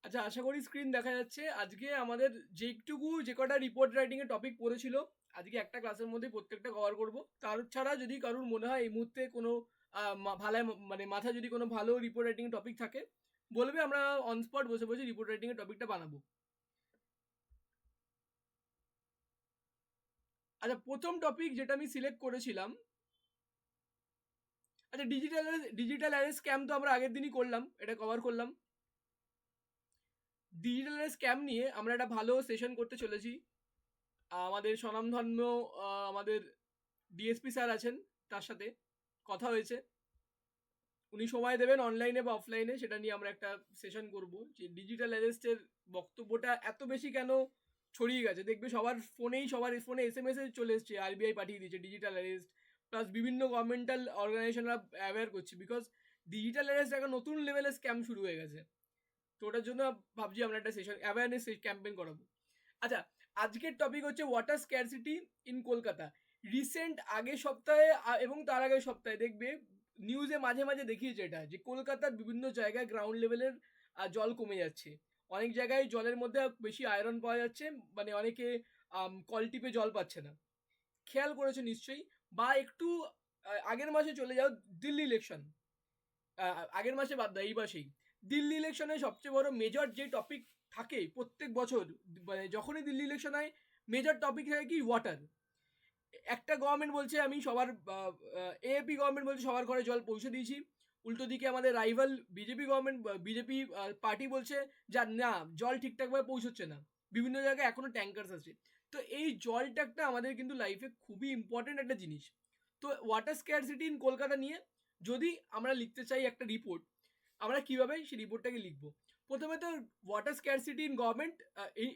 আচ্ছা, আশা করি স্ক্রিন দেখা যাচ্ছে। আজকে আমাদের যেটুকু যে কটা রিপোর্ট রাইটিং এর টপিক পড়েছিল, আজকে একটা ক্লাসের মধ্যে প্রত্যেকটা কভার করব। তার ছাড়া যদি কারোর মনে হয় এই মুহূর্তে কোনো ভালো, মানে মাথায় যদি কোনো ভালো রিপোর্ট রাইটিং এর টপিক থাকে বলবে, আমরা অন স্পট বসে বসে রিপোর্ট রাইটিং এর টপিকটা বানাবো। আচ্ছা, প্রথম টপিক যেটা আমি সিলেক্ট করেছিলাম, আচ্ছা ডিজিটাল অ্যারেস্ট স্ক্যাম তো আমরা আগের দিনই করলাম, এটা কভার করলাম। ডিজিটাল অ্যারেস্ট স্ক্যাম নিয়ে আমরা একটা ভালো সেশন করতে চলেছি। আমাদের স্বনামধন্য আমাদের ডিএসপি স্যার আছেন, তার সাথে কথা হয়েছে। উনি সময় দেবেন অনলাইনে বা অফলাইনে, সেটা নিয়ে আমরা একটা সেশন করব যে ডিজিটাল অ্যারেস্টের বক্তব্যটা এত বেশি কেন ছড়িয়ে গেছে। দেখবে সবার ফোনে SMS এ চলে এসছে, আরবিআই পাঠিয়ে দিয়েছে ডিজিটাল অ্যারেস্ট, প্লাস বিভিন্ন গভর্নমেন্টাল অর্গানাইজেশনরা অ্যাওয়্যার করছে, বিকজ ডিজিটাল অ্যারেস্ট একটা নতুন লেভেলের স্ক্যাম শুরু হয়ে গেছে। তো ওটার জন্য ভাবছি আমরা একটা সেশন অ্যাওয়ারনেস ক্যাম্পেইন করাবো। আচ্ছা, আজকের টপিক হচ্ছে water scarcity in Kolkata. Recent আগের সপ্তাহে এবং তার আগের সপ্তাহে দেখবে নিউজে মাঝে মাঝে দেখিয়েছে এটা, যে কলকাতার বিভিন্ন জায়গায় গ্রাউন্ড লেভেলের জল কমে যাচ্ছে। অনেক জায়গায় জলের মধ্যে বেশি আয়রন পাওয়া যাচ্ছে, মানে অনেকে কল টিপে জল পাচ্ছে না। খেয়াল করেছো নিশ্চয়ই। বা একটু আগের মাসে চলে যাও, দিল্লি ইলেকশন। আগের মাসে বাদ দাও, এই মাসেই দিল্লি ইলেকশনে সবচেয়ে বড় মেজর যে টপিক থাকে প্রত্যেক বছর, মানে যখনই দিল্লি ইলেকশন হয় মেজর টপিক থাকে কি, ওয়াটার। একটা গভর্নমেন্ট বলছে আমি সবার, এএপি গভর্নমেন্ট বলছে সবার ঘরে জল পৌঁছে দিয়েছি। উল্টো দিকে আমাদের রাইভাল বিজেপি পার্টি বলছে যা না, জল ঠিকঠাকভাবে পৌঁছচ্ছে না, বিভিন্ন জায়গায় এখনো ট্যাঙ্কার্স আছে। তো এই জলটা একটা আমাদের কিন্তু লাইফে খুবই ইম্পর্টেন্ট একটা জিনিস। তো ওয়াটার স্ক্যারসিটি ইন কলকাতা নিয়ে যদি আমরা লিখতে চাই একটা রিপোর্ট, আমরা কিভাবে সেই রিপোর্টটাকে লিখবো? প্রথমে তো water scarcity in government,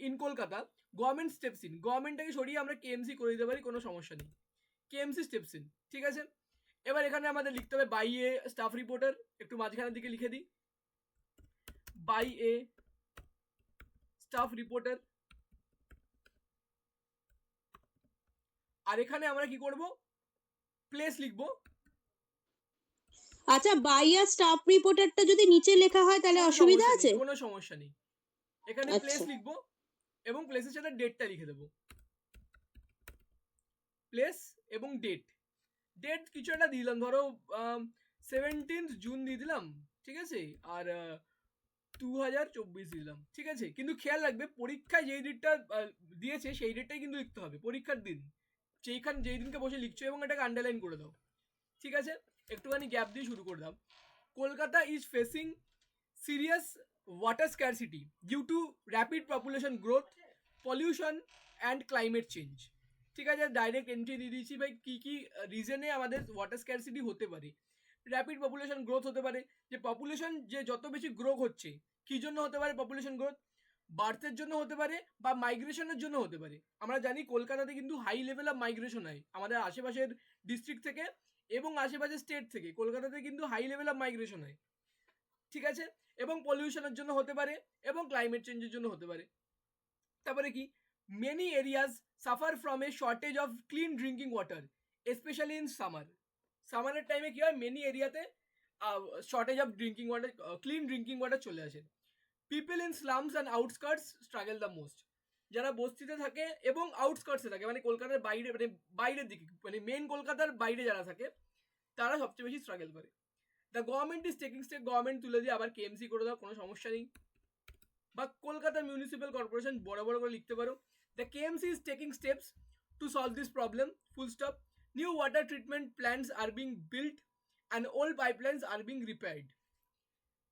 in Kolkata, government steps in, গভর্নমেন্টটাকে সরিয়ে আমরা কেএমসি করে দিতে পারি, কোনো সমস্যা নেই। কেএমসি স্টেপস ইন, ঠিক আছে। এবার এখানে আমাদের লিখতে হবে বাই এ স্টাফ রিপোর্টার, একটু মাঝখানের দিকে লিখে দিই, বাই এ স্টাফ রিপোর্টার। আর এখানে আমরা কি করব, প্লেস লিখবো। আচ্ছা, বাইয়া স্টাফ রিপোর্টারটা যদি নিচে লেখা হয় তাহলে কোনো অসুবিধা সমস্যা নেই, আছে? কোনো সমস্যা নেই। এখানে প্লেস আচ্ছা। লিখবো এবং প্লেসের সাথে ডেটটা লিখে দেবো। প্লেস এবং ডেট, ডেট কিছু একটা দিলাম, ধরো 17 জুন দিয়ে দিলাম, ঠিক আছে। আর 2024 দিলাম, ঠিক আছে। কিন্তু খেয়াল রাখবে পরীক্ষায় যেই ডেটটা দিয়েছে সেই ডেটটাই কিন্তু লিখতে হবে, পরীক্ষার দিন যেই দিনকে বসে লিখছো, এবং এটাকে আন্ডারলাইন করে দাও, ঠিক আছে। একটুখানি গ্যাপ দিয়ে শুরু করে দাও। Kolkata is facing serious water scarcity due to rapid population growth, pollution and climate change. ঠিক আছে, ডাইরেক্ট এন্ট্রি দিয়ে দিয়েছি ভাই, কী কী রিজনে আমাদের ওয়াটার স্ক্যারসিটি হতে পারে। র্যাপিড পপুলেশন গ্রোথ হতে পারে, যে পপুলেশন যে যত বেশি গ্রো হচ্ছে, কী জন্য হতে পারে পপুলেশন গ্রোথ? বার্থের জন্য হতে পারে বা মাইগ্রেশনের জন্য হতে পারে। আমরা জানি কলকাতাতে কিন্তু হাই লেভেল অফ মাইগ্রেশন হয় আমাদের আশেপাশের ডিস্ট্রিক্ট থেকে এবং আশেপাশের স্টেট থেকে, কলকাতাতে কিন্তু হাই লেভেল অফ মাইগ্রেশন হয়, ঠিক আছে। এবং পলিউশনের জন্য হতে পারে এবং ক্লাইমেট চেঞ্জের জন্য হতে পারে। তারপরে কি, many areas suffer from a shortage of clean drinking water, specially in summer. সামারের টাইমে কি হয়, মেনি এরিয়াতে shortage of drinking water, clean drinking water চলে আসে। People in slums and outskirts struggle the most. যারা বস্তিতে থাকে এবং আউটস্কার্টসে থাকে, মানে কলকাতার বাইরে, মানে বাইরের দিকে, মানে মেন কলকাতার বাইরে যারা থাকে, তারা সবচেয়ে বেশি স্ট্রাগল করে। The government is taking step, government তুলে দিয়ে আবার কেএমসি করে দাও, কোনো সমস্যা নেই। বা কলকাতা মিউনিসিপ্যাল কর্পোরেশন বড় বড় করে লিখতে পারো, the KMC is taking steps to solve this problem, full stop. New water treatment plants are being built and old pipelines are being repaired.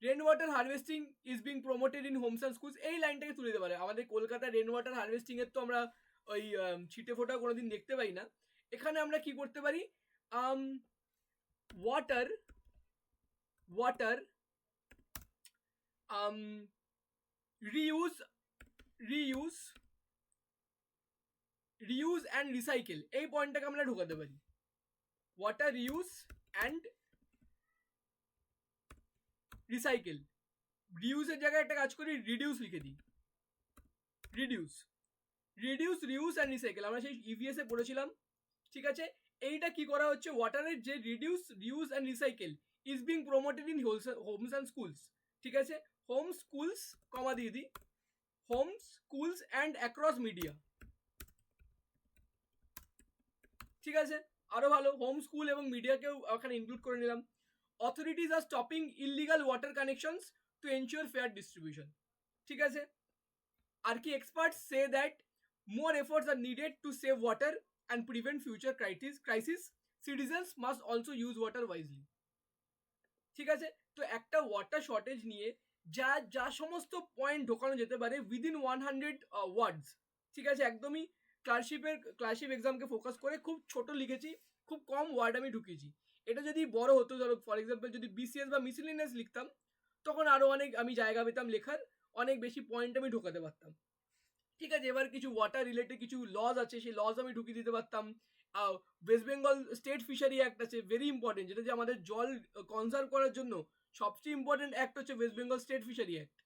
Rain water harvesting is being promoted in homes and schools. এই লাইনটাকে তুলে দিতে পারে। আমাদের কলকাতায় rain water harvesting এর তো আমরা ওই ছিটে ফোটা কোনোদিন দেখতে পাই না। এখানে আমরা কি করতে পারি, water water reuse reuse reuse and recycle, এই পয়েন্টটাকে আমরা ঢোকাতে পারি। ওয়াটার রিউজ অ্যান্ড রিসাইকেল, রিউজের জায়গায় একটা কাজ করি, রিডিউস লিখে দিই। রিডিউস রিউজ অ্যান্ড রিসাইকেল আমরা সেই ইভিএস এ পড়েছিলাম, ঠিক আছে। এইটা কি করা হচ্ছে, ওয়াটারের যে reduce and recycle is being promoted in homes and schools, ঠিক আছে। হোম স্কুলস কমা দিয়ে দিই home schools and across media, ঠিক আছে, আরো ভালো হোম স্কুল এবং মিডিয়াকেও ওখানে ইনক্লুড করে নিলাম। Authorities are stopping illegal water connections to ensure fair distribution, ঠিক আছে। আর কি experts say that more efforts are needed to save water and prevent future crisis. Citizens must also use water wisely, ঠিক আছে। তো একটা ওয়াটার শর্টেজ নিয়ে যা যা সমস্ত পয়েন্ট ঢোকানো যেতে পারে উইদিন 100 ওয়ার্ডস, ঠিক আছে, একদমই ক্লার্কশিপ এক্সামকে ফোকাস করে খুব ছোট লিখেছি, খুব কম ওয়ার্ড আমি ঢুকিয়েছি। এটা যদি বড় হতো, ধরো ফর এক্সাম্পল যদি বিসিএস বা মিসেলিনিয়াস লিখতাম, তখন আরো অনেক আমি জায়গা পেতাম লেখার, অনেক বেশি পয়েন্ট আমি ঢোকাতে পারতাম, ঠিক আছে। এবার কিছু ওয়াটার রিলেটেড কিছু লজ আছে, সেই লজ আমি ঢুকিয়ে দিতে পারতাম। West Bengal state fishery act আছে, ভেরি ইম্পর্টেন্ট, যেটা যে আমাদের জল কনজার্ভ করার জন্য সবচেয়ে ইম্পর্টেন্ট অ্যাক্ট হচ্ছে West Bengal state fishery act,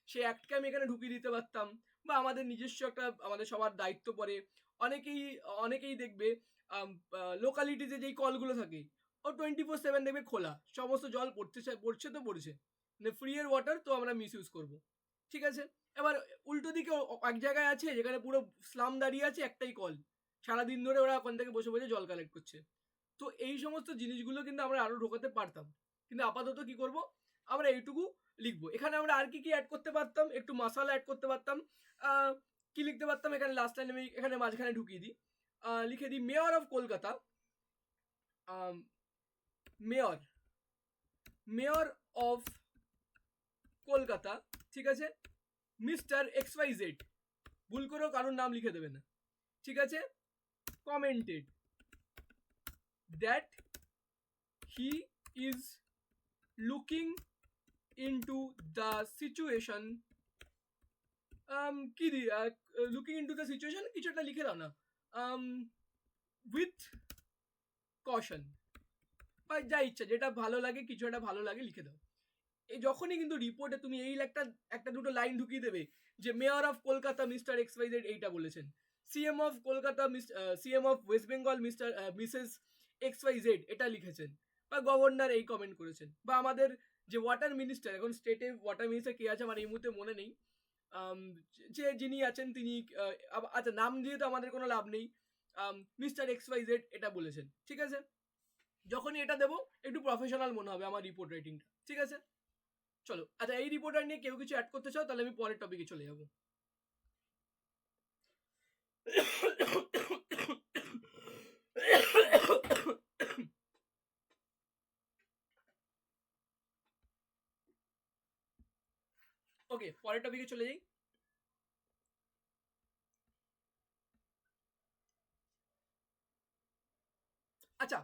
সেই অ্যাক্টকে আমি এখানে ঢুকিয়ে দিতে পারতাম। বা আমাদের নিজস্ব একটা আমাদের সবার দায়িত্ব পড়ে, অনেকেই অনেকেই দেখবে লোকালিটিতে যেই কলগুলো থাকে ও 24/7 দেখবে খোলা, সমস্ত জল পড়ছে তো পড়ছে, মানে ফ্রি এর ওয়াটার তো আমরা মিস ইউজ করবো, ঠিক আছে। এবার উল্টো দিকে এক জায়গায় আছে যেখানে পুরো স্লাম দাঁড়িয়ে আছে, একটাই কল, সারাদিন ধরে ওরা ওখান থেকে বসে বসে জল কালেক্ট করছে। তো এই সমস্ত জিনিসগুলো কিন্তু আমরা আরো ঢোকাতে পারতাম, কিন্তু আপাতত কি করব, আমরা এইটুকু লিখবো। এখানে আমরা আর কি কি অ্যাড করতে পারতাম, একটু মশালা অ্যাড করতে পারতাম। কি লিখতে পারতাম, এখানে লাস্ট লাইন আমি এখানে মাঝখানে ঢুকিয়ে দিই, লিখে দিই mayor of Kolkata, mayor mayor of Kolkata, ঠিক আছে, মিস্টার XYZ, ভুল করেও কারোর নাম লিখে দেবে না, ঠিক আছে, commented that he is looking into the situation, কি দি লুকিং ইনটু দ্য সিচুয়েশন কিছু একটা লিখে দাও না, উইথ কশন, বা যা ইচ্ছা, যেটা ভালো লাগে, কিছু একটা ভালো লাগে লিখে দাও। এই যখনই কিন্তু রিপোর্টে তুমি এই একটা দুটো লাইন ঢুকিয়ে দেবে যে mayor of Kolkata mister XYZ এইটা বলেছেন, CM of Kolkata CM of West Bengal Mrs XYZ এটা লিখেছেন, বা গভর্নর এই কমেন্ট করেছেন, বা আমাদের যে ওয়াটার মিনিস্টার, এখন স্টেটে ওয়াটার মিনিস্টার কে আছে আমার এই মুহূর্তে মনে নেই, যে যিনি আছেন তিনি, আচ্ছা নাম দিয়ে তো আমাদের কোনো লাভ নেই, মিস্টার XYZ এটা বলেছেন, ঠিক আছে। যখনই এটা দেবো একটু প্রফেশনাল মনে হবে আমার রিপোর্ট রাইটিংটা, ঠিক আছে। চলো, আচ্ছা এই রিপোর্টার নিয়ে কেউ কিছু অ্যাড করতে চাও তাহলে আমি পরের টপিকে চলে যাব। ওকে, পরের টপিকে চলে যাই। আচ্ছা,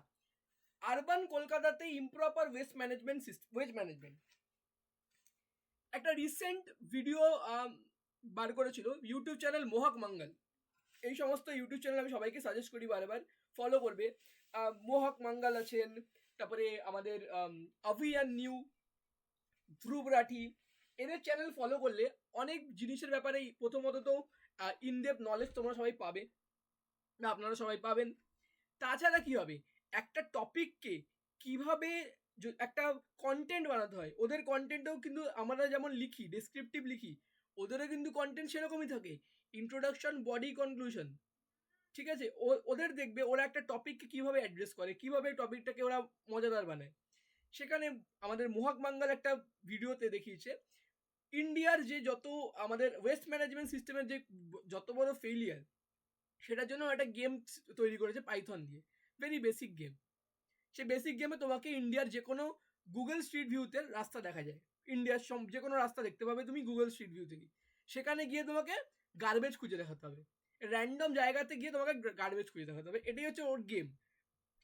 আরবান কলকাতাতে ইমপ্রপার ওয়েস্ট ম্যানেজমেন্ট, একটা রিসেন্ট ভিডিও বার করেছিল ইউটিউব চ্যানেল মোহক মঙ্গল। এই সমস্ত ইউটিউব চ্যানেল আমি সবাইকে সাজেস্ট করি বারবার ফলো করবে। মোহক মঙ্গল আছেন, তারপরে আমাদের অভিয়ান নিউ, ধ্রুব রাঠি, এদের চ্যানেল ফলো করলে অনেক জিনিসের ব্যাপারে প্রথমত তো ইনডেপথ নলেজ তোমরা সবাই পাবে, না আপনারা সবাই পাবেন। তাছাড়া কি হবে, একটা টপিককে কিভাবে একটা কন্টেন্ট বানাতে হয়, ওদের কন্টেন্টেও কিন্তু আমরা যেমন লিখি ডেসক্রিপটিভ লিখি, ওদেরও কিন্তু কন্টেন্ট সেরকমই থাকে, ইন্ট্রোডাকশন, বডি, কনক্লুশন, ঠিক আছে। ওদের দেখবে ওরা একটা টপিককে কিভাবে অ্যাড্রেস করে, কিভাবে টপিকটাকে ওরা মজাদার বানায়। সেখানে আমাদের মোহক বাঙ্গাল একটা ভিডিওতে দেখিয়েছে ইন্ডিয়ার যে যত আমাদের ওয়েস্ট ম্যানেজমেন্ট সিস্টেমের যে যত বড় ফেইলিয়ার, সেটার জন্য একটা গেম তৈরি করেছে পাইথন দিয়ে, ভেরি বেসিক গেম। সে বেসিক গেমে তোমাকে ইন্ডিয়ার যে কোনো গুগল স্ট্রিট ভিউতে রাস্তা দেখা যায়, ইন্ডিয়ার যে কোনো রাস্তা দেখতে পাবে তুমি গুগল স্ট্রিট ভিউ থেকে, সেখানে গিয়ে তোমাকে গার্বেজ খুঁজে দেখাতে হবে, র্যান্ডম জায়গাতে গিয়ে তোমাকে গার্বেজ খুঁজে দেখাতে হবে, এটাই হচ্ছে ওর গেম।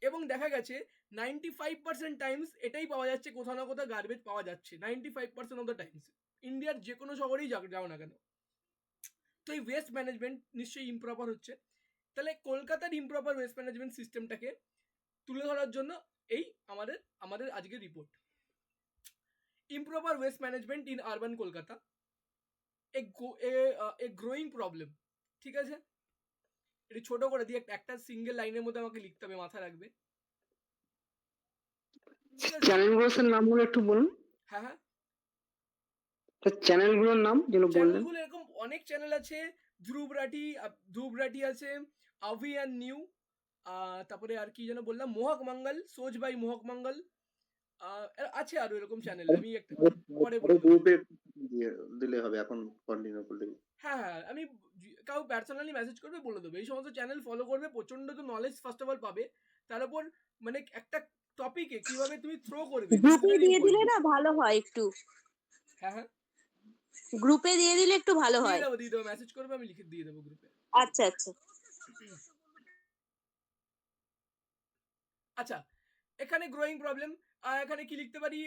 এবং দেখা গেছে 95% টাইমস এটাই পাওয়া যাচ্ছে, কোথাও না কোথাও গার্বেজ পাওয়া যাচ্ছে 95% অফ দ্য টাইমস, ইন্ডিয়ার যে কোনো শহরেই যাও না কেন। তো এই ওয়েস্ট ম্যানেজমেন্ট নিশ্চয়ই ইমপ্রপার হচ্ছে, তাহলে কলকাতার ইমপ্রপার ওয়েস্ট ম্যানেজমেন্ট সিস্টেমটাকে তুলে ধরার জন্য এই আমাদের আজকের report, improper waste management in urban Kolkata, a growing problem, ঠিক আছে। এটি ছোট করে দিয়ে একটা সিঙ্গেল লাইনের মধ্যে আমাকে লিখতে হবে, মাথায় রাখবে, ঠিক আছে। চ্যানেল বসের নামগুলো একটু বলুন। হ্যাঁ হ্যাঁ, চ্যানেলগুলোর নাম যেগুলো বললেন? চ্যানেলগুলো এরকম অনেক চ্যানেল আছে। ধ্রুব রাঠি আছে, আভি অ্যান্ড নিউ, তারপরে আর কি যেন বললাম, মোহক মঙ্গল, সোজ বাই মোহক মঙ্গল, আছে আরো এরকম চ্যানেল, আমি একটা পরে বলে দেবো। গ্রুপে দিলে হবে, এখন কন্টিনিউ করলে। হ্যাঁ হ্যাঁ, আমি কাউ পার্সোনালি মেসেজ করবে বলে দেবো। এই সমস্ত চ্যানেল ফলো করবে, প্রচন্ড তো নলেজ ফার্স্ট অফ অল পাবে। তার উপর মানে একটা টপিকে কিভাবে তুমি থ্রো করবে, দিস ইজ গ্রুপে ভেরি দিয়ে দিলে ইম্পর্টেন্ট। না ভালো হয় একটু, হ্যাঁ হ্যাঁ, গ্রুপে দিয়ে দিলে একটু ভালো হয়। দিয়ে দেবো, মেসেজ করবে, আমি লিখে দিয়ে দেবো গ্রুপে। আচ্ছা আচ্ছা। আচ্ছা, এখানে গ্রোয়িং প্রবলেম, এখানে কি লিখতে পারি,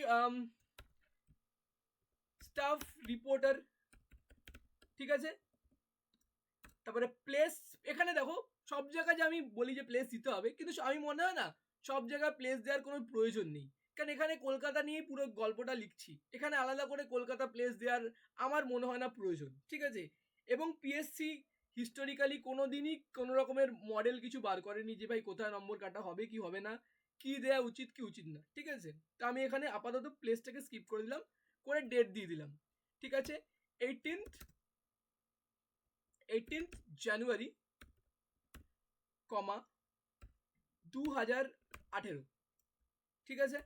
স্টাফ রিপোর্টার, ঠিক আছে। তারপরে প্লেস, এখানে দেখো সব জায়গায় যে আমি বলি যে প্লেস দিতে হবে, কিন্তু আমি মনে হয় না সব জায়গায় প্লেস দেওয়ার কোনো প্রয়োজন নেই, কারণ এখানে কলকাতা নিয়ে পুরো গল্পটা লিখছি, এখানে আলাদা করে কলকাতা প্লেস দেওয়ার আমার মনে হয় না প্রয়োজন, ঠিক আছে। এবং পিএসসি হিস্টোরিক্যালি কোনো দিনই কোনো রকমের মডেল কিছু বার করেনি যে ভাই কোথায় নম্বর কাটা হবে কি হবে না, কি দেওয়া উচিত কি উচিত না, ঠিক আছে। তো আমি এখানে আপাতত প্লেসটাকে স্কিপ করে দিলাম, করে ডেট দিয়ে দিলাম, ঠিক আছে। 18th জানুয়ারি, 2018, ঠিক আছে।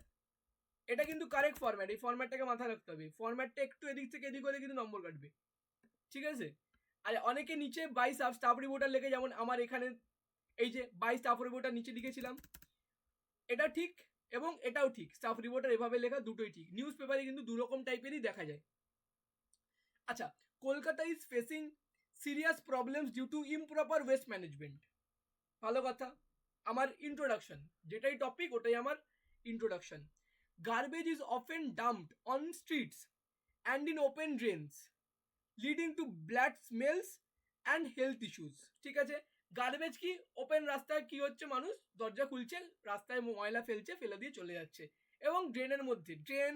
এটা কিন্তু কারেক্ট ফরম্যাট, এই ফরম্যাটটাকে মাথায় রাখতে হবে। ফরম্যাটটা একটু এদিক থেকে এদিক হলে কিন্তু নম্বর কাটবে, ঠিক আছে। আর অনেকে নিচে বাই স্টাফ রিপোর্টার লেখে, যেমন আমার এখানে এই যে বাই স্টাফ রিপোর্টার নিচে লিখেছিলাম, এটা ঠিক এবং এটাও ঠিক, স্টাফ রিপোর্টার এভাবে লেখা দুটোই ঠিক। নিউজ পেপারে কিন্তু দুরকম টাইপেরই দেখা যায়। আচ্ছা, Kolkata is facing serious problems due to improper waste management, ভালো কথা। আমার ইন্ট্রোডাকশন, যেটাই টপিক ওটাই আমার introduction. Garbage is often dumped on streets and in open drains, leading to bad smells and health issues, ঠিক আছে। গার্বেজ কি, ওপেন রাস্তায় কি হচ্ছে, মানুষ দরজা খুলছে, রাস্তায় ময়লা ফেলছে, ফেলে দিয়ে চলে যাচ্ছে, এবং ড্রেনের মধ্যে, ড্রেন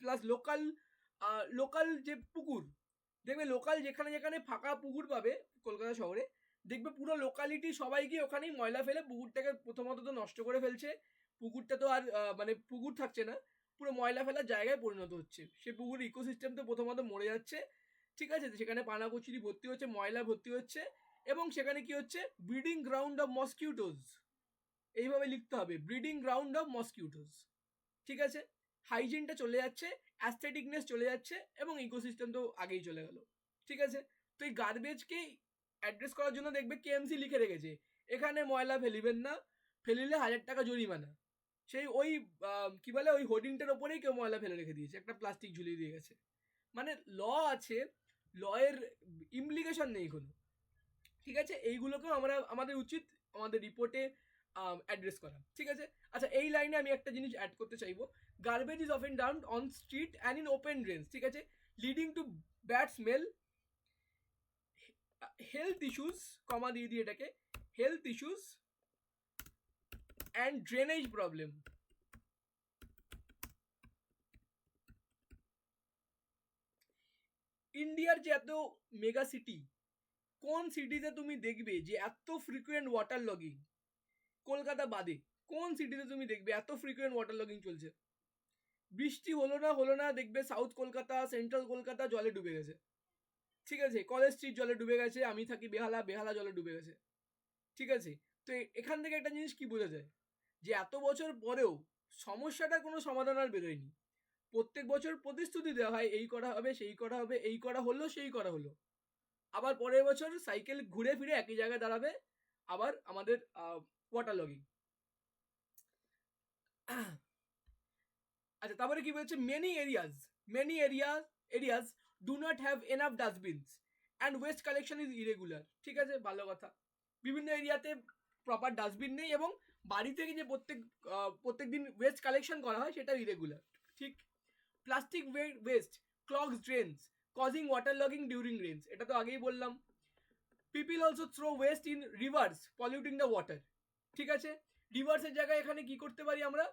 প্লাস লোকাল যে পুকুর, দেখবে লোকাল যেখানে যেখানে ফাঁকা পুকুর পাবে কলকাতা শহরে, দেখবে পুরো লোকালিটি সবাই গিয়ে ওখানেই ময়লা ফেলে পুকুরটাকে প্রথমত তো নষ্ট করে ফেলছে, পুকুরটা তো আর মানে পুকুর থাকছে না, পুরো ময়লা ফেলার জায়গায় পরিণত হচ্ছে, সে পুকুর ইকোসিস্টেম তো প্রথমত মরে যাচ্ছে, ঠিক আছে। সেখানে পানাকচুরি ভর্তি হচ্ছে, ময়লা ভর্তি হচ্ছে, এবং সেখানে কি হচ্ছে, ব্রিডিং গ্রাউন্ড অফ মসকিউটোজ, এইভাবে লিখতে হবে, ব্রিডিং গ্রাউন্ড অফ মসকিউটোজ, ঠিক আছে। হাইজিনটা চলে যাচ্ছে, অ্যাস্থেটিকনেস চলে যাচ্ছে, এবং ইকোসিস্টেম তো আগেই চলে গেল, ঠিক আছে। তো এই গার্বেজকে অ্যাড্রেস করার জন্য দেখবে কেএমসি লিখে রেখেছে, এখানে ময়লা ফেলিবেন না, ফেলিলে 1000 টাকা জরিমানা। সেই ওই কি বলে, ওই হোর্ডিংটার ওপরেই কেউ ময়লা ফেলে রেখে দিয়েছে, একটা প্লাস্টিক ঝুলিয়ে দিয়ে গেছে, মানে ল আছে, লয়ের ইমপ্লিকেশন নেই কোনো, ঠিক আছে। এইগুলোকেও আমাদের উচিত আমাদের রিপোর্টে অ্যাড্রেস করা, ঠিক আছে। আচ্ছা, এই লাইনে আমি একটা জিনিস অ্যাড করতে চাইবো, garbage is often dumped on street and in open drains, ঠিক আছে, leading to bad smell, health issues, comma দিয়ে দিয়ে এটাকে, health issues and drainage problem. ইন্ডিয়ার যে এত মেগা সিটি, কোন সিটিতে তুমি দেখবে যে এত ফ্রিকুয়েন্ট ওয়াটার লগিং, কলকাতা বাদে কোন সিটিতে তুমি দেখবে এত ফ্রিকুয়েন্ট ওয়াটার লগিং চলছে? বৃষ্টি হলো না দেখবে সাউথ কলকাতা, সেন্ট্রাল কলকাতা জলে ডুবে গেছে, ঠিক আছে। কলেজ স্ট্রিট জলে ডুবে গেছে, আমি থাকি বেহালা জলে ডুবে গেছে, ঠিক আছে। তো এখান থেকে একটা জিনিস কি বোঝা যায়, যে এত বছর পরেও সমস্যাটার কোনো সমাধান আর বেরোয়নি। প্রত্যেক বছর প্রতিশ্রুতি দেওয়া হয়, এই করা হবে সেই করা হবে, এই করা হলো সেই করা হলো, আবার পরের বছর সাইকেল ঘুরে ফিরে একই জায়গায় দাঁড়াবে, আবার আমাদের ওয়াটার লগিং। আচ্ছা, তারপরে কি বলছে, many areas do not have enough dustbins and waste collection is irregular, ঠিক আছে, ভালো কথা। বিভিন্ন এরিয়াতে প্রপার ডাস্টবিন নেই, এবং বাড়ি থেকে যে প্রত্যেক দিন ওয়েস্ট কালেকশন করা হয় সেটাও ইরেগুলার, ঠিক। Plastic waste clogs drains causing water logging during rains, এটা তো আগেই বললাম। People also throw waste in rivers polluting the water, ঠিক আছে। রিভার্সের জায়গায় এখানে কি করতে পারি আমরা,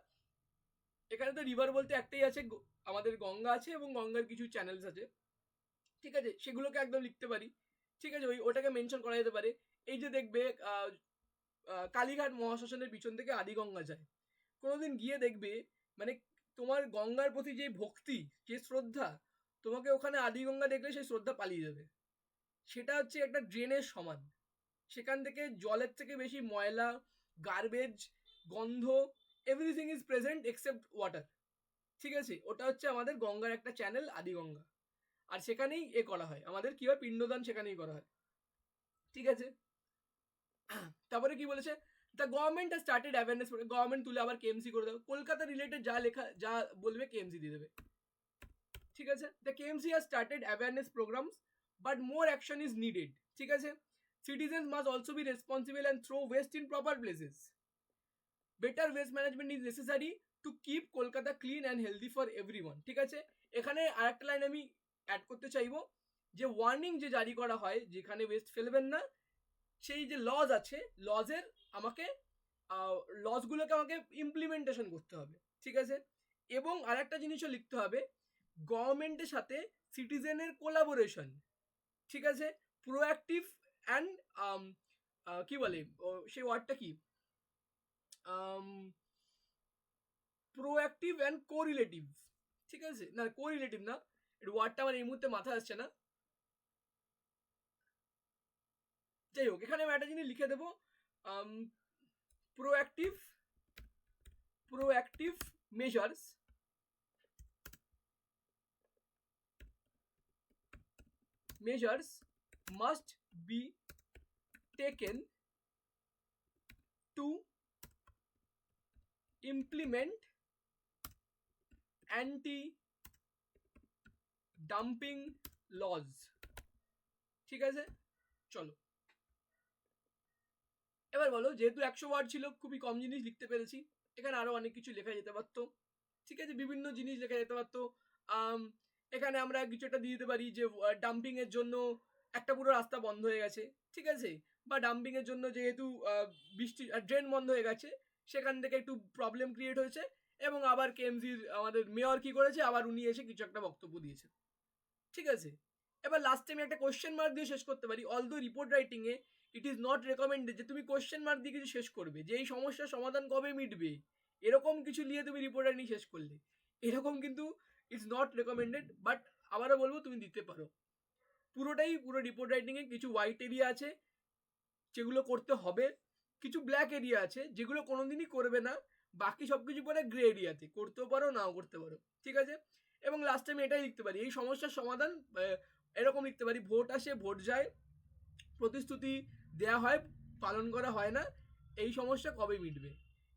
এখানে তো রিভার বলতে একটাই আছে, আমাদের গঙ্গা আছে, এবং গঙ্গার কিছু চ্যানেলস আছে, ঠিক আছে, সেগুলোকে একদম লিখতে পারি, ঠিক আছে, ওটাকে মেনশন করা যেতে পারে। এই যে দেখবে কালীঘাট মহাশ্মশানের পিছন থেকে আদিগঙ্গা যায়, কোনোদিন গিয়ে দেখবে মানে তোমার গঙ্গার প্রতি যে ভক্তি, যে শ্রদ্ধা, তোমাকে ওখানে আদিগঙ্গা দেখলে সেই শ্রদ্ধা পালিয়ে যাবে। সেটা হচ্ছে একটা ড্রেনের সমান। সেখান থেকে জলের থেকে বেশি ময়লা, গার্বেজ, গন্ধ, everything is present except water. ঠিক আছে, ওটা হচ্ছে আমাদের গঙ্গার একটা চ্যানেল, আদিগঙ্গা। আর সেখানেই করা হয় আমাদের, কি হয়, পিণ্ডদান সেখানেই করা হয়। ঠিক আছে, তারপরে কি বলেছে, the government has started awareness. Government তুলে আবার কেএমসি করে দেবে, কলকাতা রিলেটেড যা লেখা যা বলবে কেএমসি দিয়ে দেবে। ঠিক আছে, the KMC has started awareness programs but more action is needed. ঠিক আছে, citizens must also be responsible and throw waste in proper places. Better waste management is necessary to keep Kolkata clean and healthy for everyone. ঠিক আছে, এখানে আরেকটা line আমি add করতে চাইবো, যে ওয়ার্নিং যে জারি করা হয় যেখানে ওয়েস্ট ফেলবেন না, সেই যে লজ আছে, লজের আমাকে লজগুলোকে আমাকে ইমপ্লিমেন্টেশন করতে হবে। ঠিক আছে, এবং আরেকটা জিনিসও লিখতে হবে, গভর্নমেন্টের সাথে সিটিজেনের কোলাবোরেশন। ঠিক আছে, প্রোঅ্যাক্টিভ অ্যান্ড কি বলে সেই ওয়ার্ডটা কি, প্রোঅ্যাক্টিভ অ্যান্ড কোরিলেটিভ। ঠিক আছে, না কোরিলেটিভ না, এর ওয়ার্ডটা আমার এই মুহূর্তে মাথায় আসছে না। যাই হোক, এখানে আমি একটা জিনিস লিখে দেবো, proactive measures must be taken to implement anti-dumping laws. ঠিক আছে, চলো এবার বলো, যেহেতু 100 ওয়ার্ড ছিল, খুবই কম জিনিস লিখতে পেরেছি। এখানে আরো অনেক কিছু লেখা যেতে পারতো। ঠিক আছে, বিভিন্ন জিনিস লেখা যেতে পারতো। এখানে আমরা কিছু একটা দিয়ে দিতে পারি যে ডাম্পিং এর জন্য একটা পুরো রাস্তা বন্ধ হয়ে গেছে। ঠিক আছে, বা ডাম্পিং এর জন্য যেহেতু বৃষ্টি ড্রেন বন্ধ হয়ে গেছে, সেখান থেকে একটু প্রবলেম ক্রিয়েট হয়েছে, এবং আবার কেএমসির আমাদের মেয়র কি করেছে, আবার উনি এসে কিছু একটা বক্তব্য দিয়েছে। ঠিক আছে, এবার লাস্টে আমি একটা কোশ্চেন মার্ক দিয়ে শেষ করতে পারি। Although report writing A it is not recommended যে তুমি কোশ্চেন মার্ক দিয়ে কিছু শেষ করবে, যে এই সমস্যার সমাধান কবে মিটবে, এরকম কিছু নিয়ে তুমি রিপোর্ট রাইটিং শেষ করলে, এরকম কিন্তু ইটস নট রেকমেন্ডেড। বাট আবারও বলবো, তুমি দিতে পারো। পুরো রিপোর্ট রাইটিং এ কিছু হোয়াইট এরিয়া আছে যেগুলো করতে হবে, কিছু ব্ল্যাক এরিয়া আছে যেগুলো কোনোদিনই করবে না, বাকি সবকিছু পরে গ্রে এরিয়াতে করতেও পারো, নাও করতে পারো। ঠিক আছে, এবং লাস্টে আমি এটাই লিখতে পারি, এই সমস্যার সমাধান এরকম লিখতে পারি, ভোট আসে ভোট যায়, প্রতিশ্রুতি দেয়া হয় পালন করা হয় না, এই সমস্যা কবে মিটবে।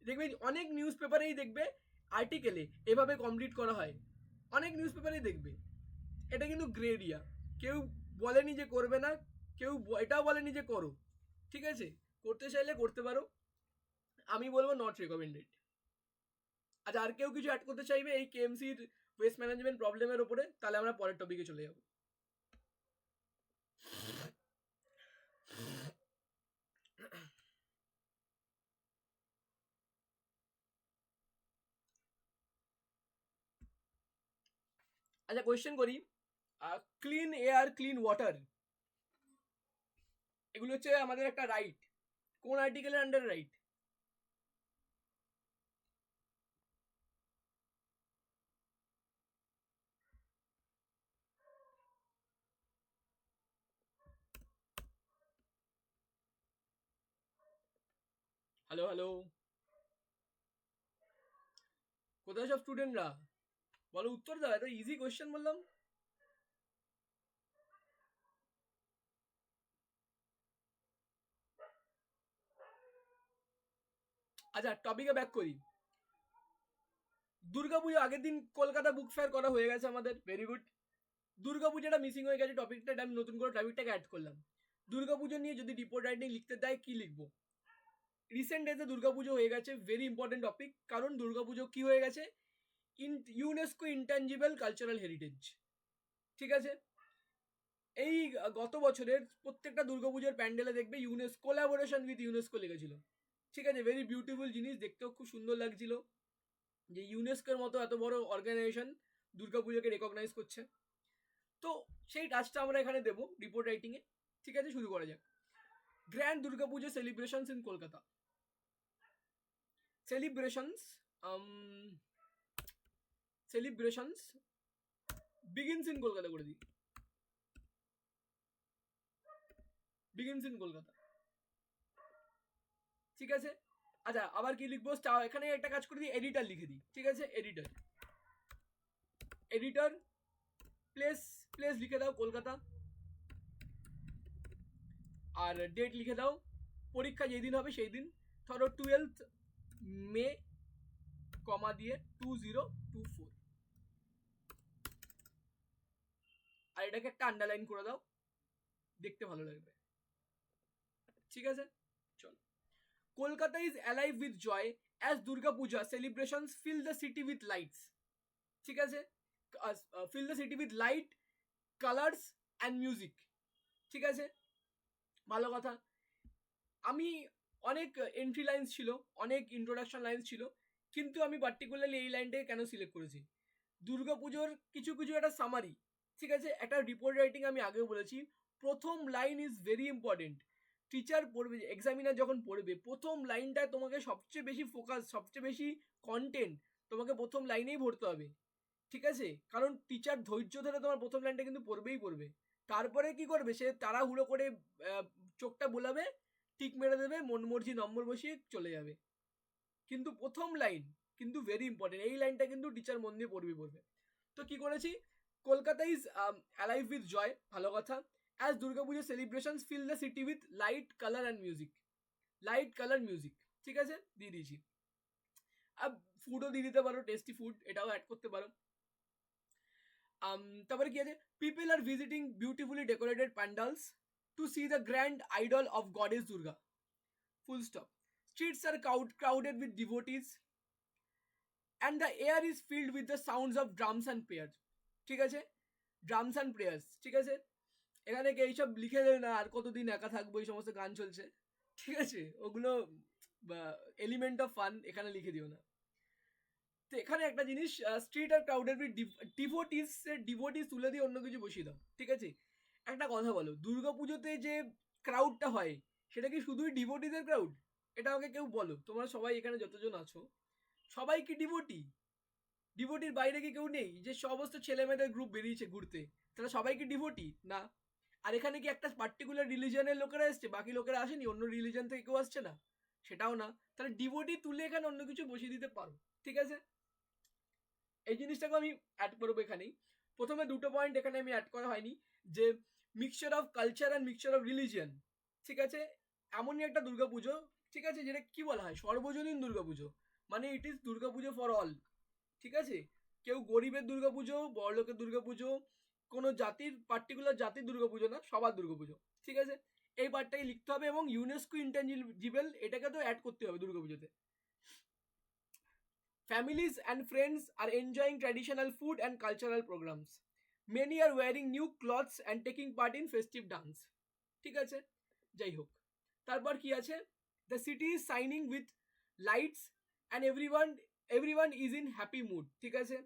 দেখবে অনেক নিউজ পেপারেই দেখবে আর্টিকেলে এভাবে কমপ্লিট করা হয়, অনেক নিউজ পেপারেই দেখবে। এটা কিন্তু গ্রে এরিয়া, কেউ বলেনি যে করবে না, কেউ এটাও বলেনি যে করো। ঠিক আছে, করতে চাইলে করতে পারো, আমি বলবো নট রেকমেন্ডেড। আচ্ছা, আর কেউ কিছু অ্যাড করতে চাইবে এই কেএমসির ওয়েস্ট ম্যানেজমেন্ট প্রবলেমের উপরে? তাহলে আমরা পরের টপিকে চলে যাব। আচ্ছা, কোয়েশ্চেন করি, ক্লিন এয়ার ক্লিন ওয়াটার এগুলো হচ্ছে আমাদের একটা রাইট, কোন আর্টিকেলের আন্ডার রাইট? হ্যালো হ্যালো, কোথায় সব স্টুডেন্টরা? বলো, উত্তর দাও, এত ইজি কোয়েশ্চেন বললাম। আচ্ছা, টপিকে ব্যাক করি। দুর্গাপুজো আগের দিন কলকাতা বুক ফেয়ার করা হয়ে গেছে আমাদের, ভেরি গুড। দুর্গাপুজোটা মিসিং হয়ে গেছে টপিকটা, আমি নতুন করে টপিকটাকে অ্যাড করলাম। দুর্গাপুজো নিয়ে যদি রিপোর্ট রাইটিং লিখতে দেয়, কি লিখবো? রিসেন্ট ডেজে দুর্গাপুজো হয়ে গেছে, ভেরি ইম্পর্টেন্ট টপিক, কারণ দুর্গাপুজো কি হয়ে গেছে, ইউনেস্কো ইনট্যাঞ্জিবল কালচারাল হেরিটেজ। ঠিক আছে, এই গত বছরের প্রত্যেকটা দুর্গাপুজোর প্যান্ডেলে দেখবে ইউনেস্কো, কোলাবোরেশন উইথ ইউনেস্কো লেগেছিল। ঠিক আছে, ভেরি বিউটিফুল জিনিস, দেখতেও খুব সুন্দর লাগছিল যে ইউনেস্কোর মতো এত বড় অর্গানাইজেশন দুর্গাপুজোকে রেকগনাইজ করছে। তো সেই টাচটা আমরা এখানে দেবো রিপোর্ট রাইটিংয়ে। ঠিক আছে, শুরু করা যাক। Grand Durga Puja celebrations in Kolkata. celebrations begins in Kolkata করে দিই, বিগিনস ইন কলকাতা। ঠিক আছে, আচ্ছা আবার কি লিখবো, এখানে একটা কাজ করে দিই, এডিটর লিখে দিই। ঠিক আছে, এডিটর, এডিটর প্লেস, প্লেস লিখে দাও কলকাতা, আর ডেট লিখে দাও পরীক্ষা যেই দিন হবে সেই দিন, ধরো 12th মে, কমা দিয়ে 2024, আর এটাকে একটা আন্ডারলাইন করে দাও, দেখতে ভালো লাগবে। ঠিক আছে, চল। Kolkata is alive with joy as Durga Puja celebrations fill the city with lights. ঠিক আছে, fill the city with light, colours and music. ঠিক আছে, ভালো কথা। আমি অনেক এন্ট্রি লাইন্স ছিল, অনেক ইন্ট্রোডাকশন লাইন্স ছিল, কিন্তু আমি পার্টিকুলারলি এই লাইনটাকে কেন সিলেক্ট করেছি, দুর্গাপুজোর কিছু কিছু একটা সামারি। ঠিক আছে, একটা রিপোর্ট রাইটিং আমি আগেও বলেছি, প্রথম line is very important. Teacher পড়বে, এক্সামিনার যখন পড়বে, প্রথম লাইনটা তোমাকে সবচেয়ে বেশি ফোকাস, সবচেয়ে বেশি কন্টেন্ট তোমাকে প্রথম লাইনেই ভরতে হবে। ঠিক আছে, কারণ টিচার ধৈর্য ধরে তোমার প্রথম লাইনটা কিন্তু পড়বেই পড়বে। তারপরে কি করবে, সে তাড়াহুড়ো করে চোখটা বোলাবে, টিক মেরে দেবে, মন মর্জি নম্বর বসিয়ে চলে যাবে। কিন্তু প্রথম লাইন কিন্তু ভেরি ইম্পর্টেন্ট, এই লাইনটা কিন্তু টিচার মন দিয়ে পড়বে। তো কি করেছি, Kolkata is alive with joy, ভালো কথা, as Durga Puja celebrations fill the city with light, colour and music, light, colour, music. ঠিক আছে, দিয়ে দিয়েছি। আর ফুডও দিয়ে দিতে পারো, টেস্টি ফুড, এটাও অ্যাড করতে পারো। তারপরে কি আছে, people are visiting beautifully decorated pandals to see the grand idol of goddess Durga, full stop. Streets are crowded with devotees and the air is filled with the sounds of drums and prayers. ঠিক আছে, drums and prayers. ঠিক আছে, এখানে কি এইসব লিখে দেয় না আর কতদিন একা থাকবো, এই সমস্ত গান চলছে। ঠিক আছে, ওগুলো এলিমেন্ট অফ ফান এখানে লিখে দিও না। তো এখানে একটা জিনিস, street are crowded with devotees, devotees তুলে দিয়ে অন্য কিছু বসিয়ে দাও। ঠিক আছে, একটা কথা বলো, দুর্গাপুজোতে যে ক্রাউডটা হয় সেটা কি শুধুই ডিভোটিদের ক্রাউড? এটা আমাকে কেউ বলো, তোমরা সবাই এখানে যতজন আছো সবাই কি ডিভোটি? ডিভোটির বাইরে কি কেউ নেই? যে সমস্ত ছেলে মেয়েদের গ্রুপ বেরিয়েছে ঘুরতে, তারা সবাই কি ডিভোটি? না। আর এখানে কি একটা পার্টিকুলার রিলিজনের লোকেরা এসছে, বাকি লোকেরা আসেনি? অন্য রিলিজন থেকে কেউ আসছে না? সেটাও না। তাহলে ডিভোটি তুলে এখানে অন্য কিছু বসিয়ে দিতে পারো। ঠিক আছে, এই জিনিসটাকে আমি অ্যাড করবো এখানেই। প্রথমে দুটো পয়েন্ট এখানে আমি অ্যাড করা হয়নি, যে mixture of culture and mixture of religion. ঠিক আছে, এমনই একটা দুর্গাপুজো, ঠিক আছে, যেটা কি বলা হয়, সর্বজনীন দুর্গাপুজো, মানে it is Durga Puja for all. ঠিক আছে, কেউ গরিবের দুর্গাপুজো, বড়লোকের দুর্গাপুজো, কোনো জাতির পার্টিকুলার জাতির দুর্গাপুজো না, সবার দুর্গাপুজো। ঠিক আছে, এই পার্টটাই লিখতে হবে, এবং ইউনেস্কো ইন্টেঞ্জিবল এটাকে তো অ্যাড করতে হবে দুর্গাপুজোতে। Families and friends are enjoying traditional food and cultural programs. Many are wearing new clothes and taking part in festive dance. ঠিক আছে, যাই হোক, তারপর কি আছে, the city is shining with lights and everyone is in happy mood. ঠিক আছে,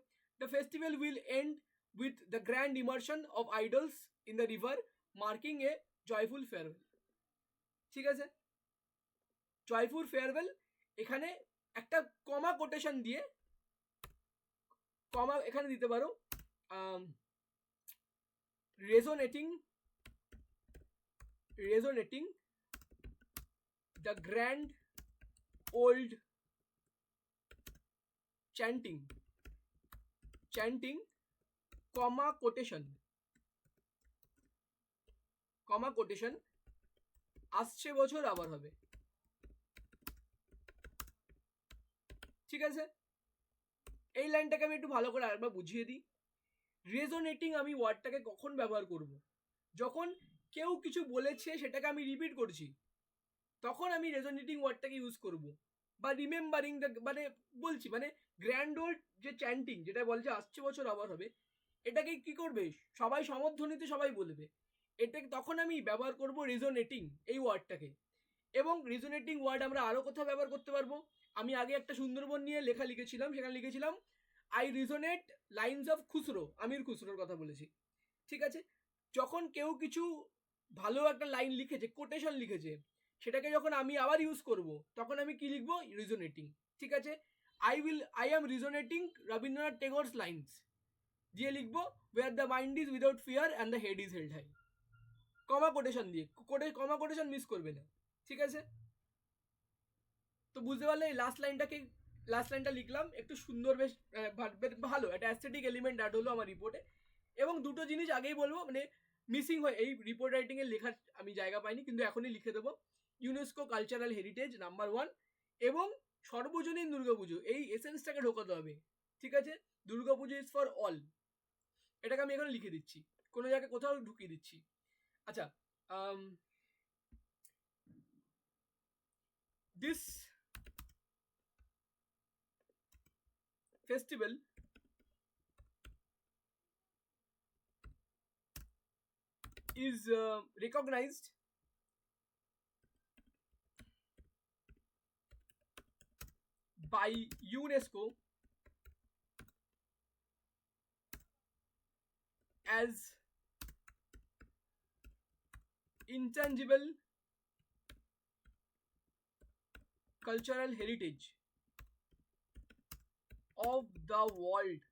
the festival will end with the grand immersion of idols in the river, marking a joyful farewell. ঠিক আছে, জয়ফুল ফেয়ারওয়েল, এখানে একটা কমা quotation দিয়ে, কমা এখানে দিতে পারো, resonating the grand old chanting, comma quotation, আসছে বছর আবার হবে। ঠিক আছে, এই লাইনটাকে আমি একটু ভালো করে আরেকবার বুঝিয়ে দিই। রেজোনেটিং আমি ওয়ার্ডটাকে কখন ব্যবহার করব, যখন কেউ কিছু বলেছে সেটাকে আমি রিপিট করছি, তখন আমি রেজোনেটিং ওয়ার্ডটাকে ইউজ করব। বা রিমেম্বারিং, মানে বলছি, মানে গ্র্যান্ড ওল্ড যে চ্যান্টিং, যেটা বলছে আসছে বছর আবার হবে, এটাকে কি করবে, সবাই সমধ্বনিতে সবাই বলবে, এটাকে তখন আমি ব্যবহার করব রেজোনেটিং এই ওয়ার্ডটাকে। এবং রেজোনেটিং ওয়ার্ড আমরা আরও কোথাও ব্যবহার করতে পারবো। আমি আগে একটা সুন্দরবন নিয়ে লেখা লিখেছিলাম, সেখানে লিখেছিলাম আই রিজোনেট লাইনস অফ খুসরো, আমির খুসরোর কথা বলেছি। ঠিক আছে, যখন কেউ কিছু ভালো একটা লাইন লিখেছে, কোটেশন লিখেছে, সেটাকে যখন আমি আবার ইউজ করব, তখন আমি কি লিখবো, রিজোনেটিং। ঠিক আছে, আই অ্যাম রিজোনেটিং রবীন্দ্রনাথ টেগোরস লাইনস, দিয়ে লিখবো where the mind is without fear and the head is held high, comma quotation দিয়ে, কমা কোটেশন মিস করবে না, ঠিক আছে? তো বুঝতে পারলে এই লাস্ট লাইনটা লিখলাম একটু সুন্দর, বেশ ভালো একটা অ্যাস্থেটিক এলিমেন্ট অ্যাড হলো আমার রিপোর্টে। এবং দুটো জিনিস আগেই বলবো, মানে মিসিং হয় এই রিপোর্ট রাইটিং এর লেখার আমি জায়গা পাইনি, কিন্তু এখনই লিখে দেবো। ইউনেস্কো কালচারাল হেরিটেজ নাম্বার 1 এবং সর্বজনীন দুর্গাপুজো, এই এসেন্সটাকে ঢোকাতে হবে, ঠিক আছে? দুর্গাপুজো ইজ ফর অল, এটাকে আমি এখন লিখে দিচ্ছি, কোনো জায়গায় কোথাও ঢুকিয়ে দিচ্ছি। আচ্ছা, this festival is recognized by UNESCO as intangible cultural heritage of the world,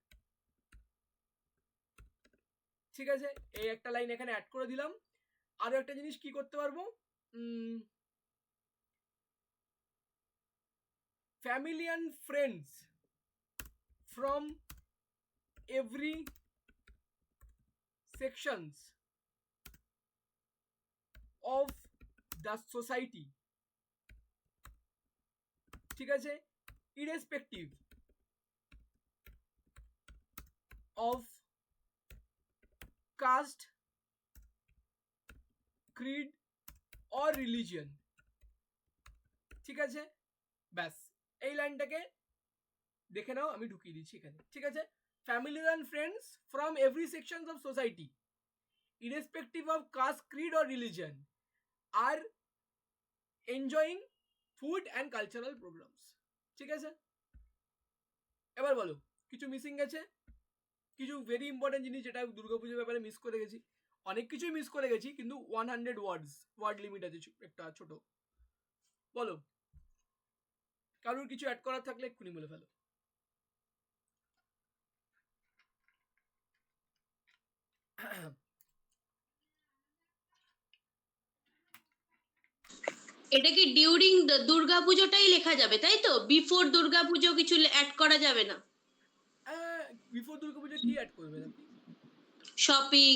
ঠিক আছে? এই একটা লাইন এখানে অ্যাড করে দিলাম। আরো একটা জিনিস কি করতে পারবো, family and friends from every sections of the society, ঠিক আছে? irrespective of caste, creed or religion, ঠিক আছে? ব্যাস এই লাইনটাকে দেখে নাও, আমি ঢুকিয়ে দিচ্ছি এখানে, ঠিক আছে? Family and friends from every sections of society irrespective of caste, creed or religion are enjoying food and cultural programs, ঠিক আছে? এবার বলো কিছু মিসিং গেছে, কিছু ভেরি ইম্পর্টেন্ট জিনিস যেটা দুর্গাপুজোর ব্যাপারে মিস করে গেছি। অনেক কিছুই মিস করে গেছি, কিন্তু 100 ওয়ার্ড লিমিট আছে একটা ছোট। বলো কারোর কিছু অ্যাড করার থাকলে এক্ষুনি বলে ফেলো। এটা কি ডিউরিং দুর্গাপুজোটাই লেখা যাবে, তাই তো? বিফোর দুর্গাপুজো কিছু অ্যাড করা যাবে না? বিফোর দুর্গাপুজো কি অ্যাড করবে আপনি? শপিং?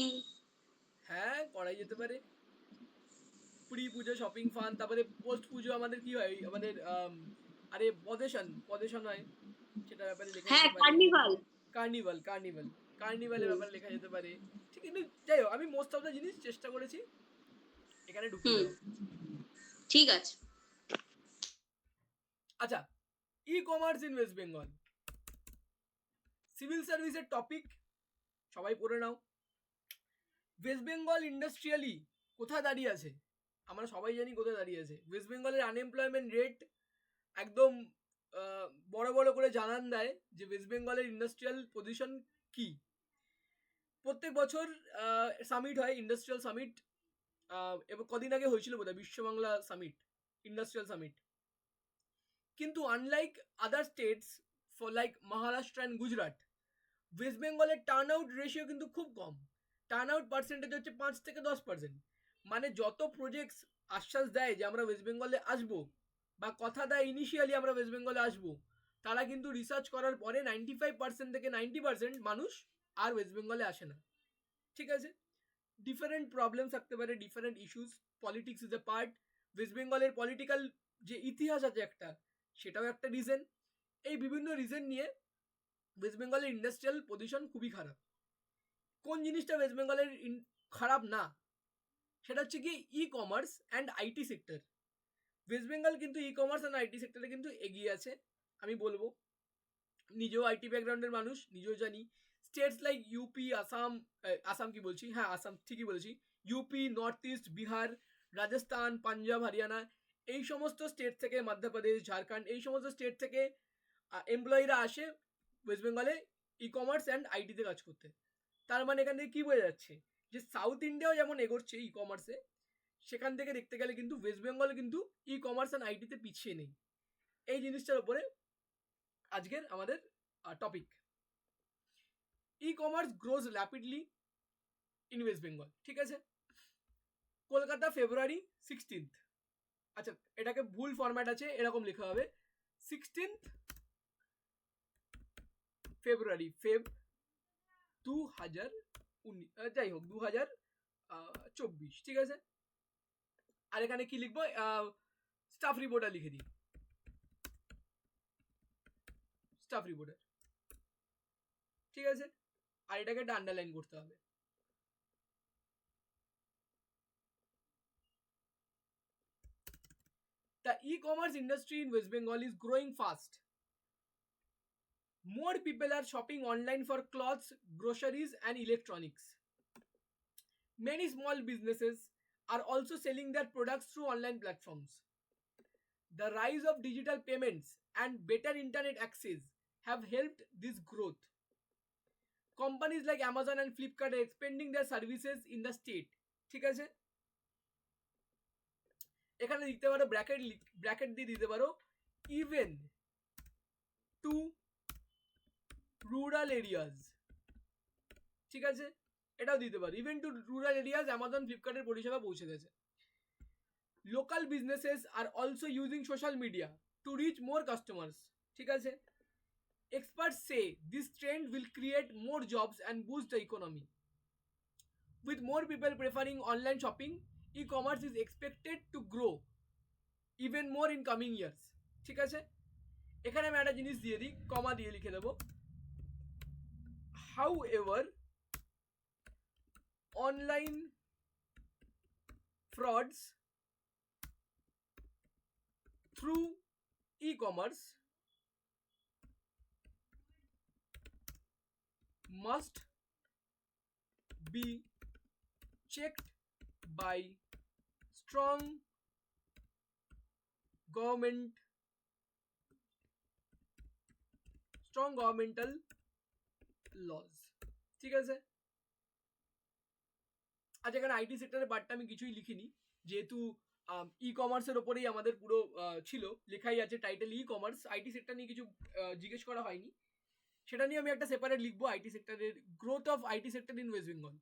হ্যাঁ করাই যেতে পারে, প্রি পুজো শপিং ফান, তারপরে পোস্ট পুজো আমাদের কি হয়, আমাদের আরে পদেশন হয়, সেটা ব্যাপারে লেখা হ্যাঁ, যেতে পারে। কার্নিভালের ব্যাপারে লেখা যেতে পারে, ঠিক। কিন্তু যাই হোক, আমি মোস্ট অফ দ্য জিনিস চেষ্টা করেছি এখানে ঢুকিয়ে দেওয়ার। ঠিক আছে। আচ্ছা, e commerce in West Bengal, civil সার্ভিসের টপিক সবাই পড়ে নাও। ওয়েস্ট বেঙ্গল ইন্ডাস্ট্রিয়ালি কোথায় দাঁড়িয়ে আছে আমরা সবাই জানি, কোথায় দাঁড়িয়ে আছে। ওয়েস্ট বেঙ্গলের আনএমপ্লয়মেন্ট রেট একদম বড় বড় করে জানান দেয় যে ওয়েস্ট বেঙ্গলের ইন্ডাস্ট্রিয়াল পজিশন কি। প্রত্যেক বছর সামিট হয়, ইন্ডাস্ট্রিয়াল সামিট, এবং কদিন আগে হয়েছিল বোধহয় বিশ্ববাংলা সামিট, ইন্ডাস্ট্রিয়াল সামিট। কিন্তু unlike other states for like Maharashtra and Gujarat, West বেঙ্গলের টার্ন আউট রেশিও কিন্তু খুব কম। টার্ন আউট পার্সেন্টেজ হচ্ছে 5 থেকে 10%। মানে যত প্রজেক্টস আশ্বাস দেয় যে আমরা ওয়েস্ট বেঙ্গলে আসবো, বা কথা দেয় ইনিশিয়ালি আমরা ওয়েস্ট বেঙ্গলে আসবো, তারা কিন্তু রিসার্চ করার পরে 95% থেকে 90% মানুষ আর ওয়েস্ট বেঙ্গলে আসে না, ঠিক আছে? ডিফারেন্ট প্রবলেম থাকতে পারে, different issues, politics is a part. West বেঙ্গলের পলিটিক্যাল যে ইতিহাস আছে একটা, সেটাও একটা রিজন। এই বিভিন্ন রিজন নিয়ে ওয়েস্ট বেঙ্গলের ইন্ডাস্ট্রিয়াল পজিশন খুবই খারাপ। কোন জিনিসটা ওয়েস্ট বেঙ্গলের খারাপ না, সেটা হচ্ছে কি e commerce and IT sector. West Bengal কিন্তু ই কমার্স অ্যান্ড আইটি সেক্টরে কিন্তু এগিয়ে আছে, আমি বলবো। নিজেও আইটি ব্যাকগ্রাউন্ডের মানুষ, নিজেও জানি। স্টেটস লাইক ইউপি, আসাম কি বলছি, হ্যাঁ আসাম ঠিকই বলেছি, UP, north east, Bihar, Rajasthan, Punjab, Haryana, এই সমস্ত স্টেট থেকে, মধ্যপ্রদেশ, ঝাড়খণ্ড, এই সমস্ত স্টেট থেকে এমপ্লয়িরা আসে ওয়েস্ট বেঙ্গলে ই কমার্স অ্যান্ড আইটিতে কাজ করতে। তার মানে এখান থেকে কি বোঝা যাচ্ছে যে সাউথ ইন্ডিয়াও যেমন এগোচ্ছে ই কমার্সে, সেখান থেকে দেখতে গেলে কিন্তু ওয়েস্ট বেঙ্গল কিন্তু ই কমার্স অ্যান্ড আইটিতে পিছিয়ে নেই। এই জিনিসটার উপরে আজকের আমাদের topic. E-commerce grows rapidly in West Bengal. ঠিক আছে, কলকাতা ফেব্রুয়ারি 16th। আচ্ছা, এটাকে ভুল ফরম্যাট আছে, এরকম লেখা হবে 16th ফেব্রুয়ারি, ফেব 2019, যাই হোক 2024। ঠিক আছে, আর এখানে কি লিখবো, স্টাফ রিপোর্টার লিখে দিই, স্টাফ রিপোর্টার। ঠিক আছে, আর এটাকে একটা আন্ডারলাইন করতে হবে। The e-commerce industry in West Bengal is growing fast. More people are shopping online for clothes, groceries, and electronics. Many small businesses are also selling their products through online platforms. The rise of digital payments and better internet access have helped this growth. Companies like Amazon and Flipkart are expanding their services in the state. ঠিক আছে, এখানে লিখতে পারো bracket দিয়ে দিতে পারো even to rural areas. ঠিক আছে, এটাও দিতে পারো even to rural areas Amazon ফ্লিপকার্টের পরিষেবা পৌঁছে গেছে। Local businesses are also using social media to reach more customers. ঠিক আছে, experts say this trend will create more jobs and boost the economy. With more people preferring online shopping, e-commerce is expected to grow even more in coming years. ঠিক আছে, এখানে আমি একটা জিনিস দিয়ে দিই, কমা দিয়ে লিখে দেবো, however online frauds through e-commerce must be checked by strong governmental laws. ঠিক আছে, আজ এখানে আইটি সেক্টরের পার্টটা আমি কিছুই লিখিনি, যেহেতু ই কমার্সের ওপরেই আমাদের পুরো ছিল, লেখাই আছে title e commerce, IT sector নিয়ে কিছু জিজ্ঞেস করা হয়নি, সেটা নিয়ে আমি একটা সেপারেট লিখবো, আইটি সেক্টরের growth of IT sector in West Bengal.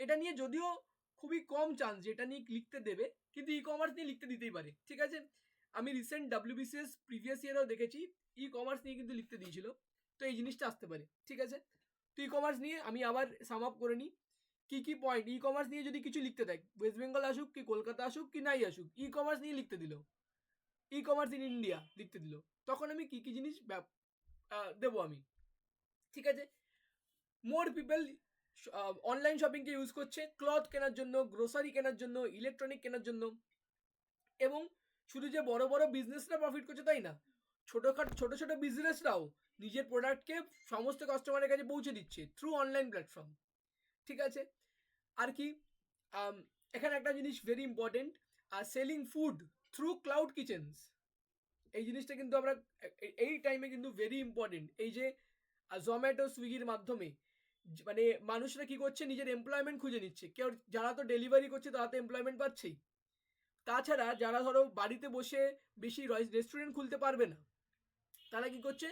এটা নিয়ে যদিও খুবই কম চান্স যেটা নিয়ে লিখতে দেবে, কিন্তু ই কমার্স নিয়ে লিখতে দিতেই পারে। ঠিক আছে, আমি রিসেন্ট WBCS প্রিভিয়াস ইয়ারেও দেখেছি ই কমার্স নিয়ে কিন্তু লিখতে দিয়েছিল, তো এই জিনিসটা আসতে পারে। ঠিক আছে, তো ই কমার্স নিয়ে আমি আবার সাম আপ করে নিই কি কি পয়েন্ট। ই কমার্স নিয়ে যদি কিছু লিখতে দেয়, ওয়েস্ট বেঙ্গল আসুক কি কলকাতা আসুক কি নাই আসুক, ই কমার্স নিয়ে লিখতে দিল, ই কমার্স ইন ইন্ডিয়া লিখতে দিল, তখন আমি কি কি জিনিস দেবো আমি। ঠিক আছে, মোর পিপল অনলাইন শপিংকে ইউজ করছে ক্লথ কেনার জন্য, গ্রোসারি কেনার জন্য, ইলেকট্রনিক কেনার জন্য, এবং শুধু যে বড় বড় বিজনেসরা প্রফিট করছে তাই না, ছোট ছোট বিজনেসরাও নিজের প্রোডাক্টকে সমস্ত কাস্টমারের কাছে পৌঁছে দিচ্ছে থ্রু অনলাইন প্ল্যাটফর্ম। ঠিক আছে, আর কি এখানে একটা জিনিস very important, selling food through cloud kitchens, এই জিনিসটা কিন্তু আমরা এই টাইমে কিন্তু ভেরি ইম্পর্টেন্ট। এই যে জোম্যাটো সুইগির মাধ্যমে মানে মানুষরা কি করছে, নিজের এমপ্লয়মেন্ট খুঁজে নিচ্ছে, কেউ যারা তো ডেলিভারি করছে তারা তো এমপ্লয়মেন্ট পাচ্ছেই, তাছাড়া যারা ধরো বাড়িতে বসে বেশি রেস্টুরেন্ট খুলতে পারবে না, তারা কি করছে,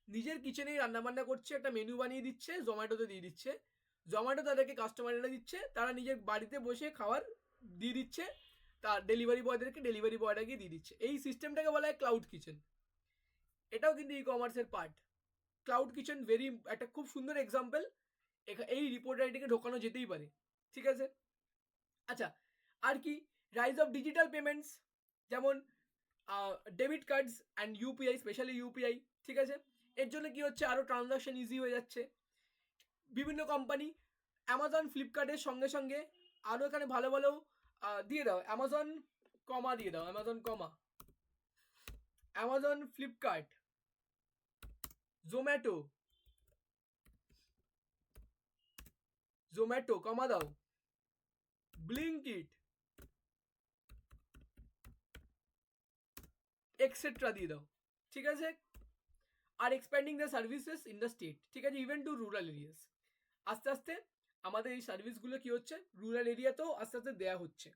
নিজের কিচেনেই রান্নাবান্না করছে, একটা মেনু বানিয়ে দিচ্ছে, জোম্যাটোতে দিয়ে দিচ্ছে, জোম্যাটো তাদেরকে কাস্টমাররা দিচ্ছে, তারা নিজের বাড়িতে বসে খাবার দিয়ে দিচ্ছে, তার ডেলিভারি বয়রা গিয়ে দিয়ে দিচ্ছে। এই সিস্টেমটাকে বলা হয় ক্লাউড কিচেন, এটাও কিন্তু ই কমার্সের পার্ট। ক্লাউড কিচেন একটা খুব সুন্দর এক্সাম্পল, এই রিপোর্ট রাইটিংয়ে ঢোকানো যেতেই পারে। ঠিক আছে, আচ্ছা আর কি, রাইজ অফ ডিজিটাল পেমেন্টস, যেমন debit cards and UPI, specially UPI. ঠিক আছে, এর জন্য কি হচ্ছে, আরও ট্রানজাকশন ইজি হয়ে যাচ্ছে। বিভিন্ন কোম্পানি অ্যামাজন ফ্লিপকার্টের সঙ্গে সঙ্গে আরও এখানে ভালো ভালো দিয়ে দাও, অ্যামাজন কমা দিয়ে দাও, Amazon comma, Amazon Flipkart, Zomato comma দাও, ব্লিঙ্কিট এক্সেট্রা দিয়ে দাও। ঠিক আছে, আর expanding the services in the state. ঠিক আছে, ইভেন টু রুরাল এরিয়াস, আস্তে আস্তে আমাদের এই সার্ভিসগুলো কি হচ্ছে, রুরাল এরিয়াতেও আস্তে আস্তে দেওয়া হচ্ছে।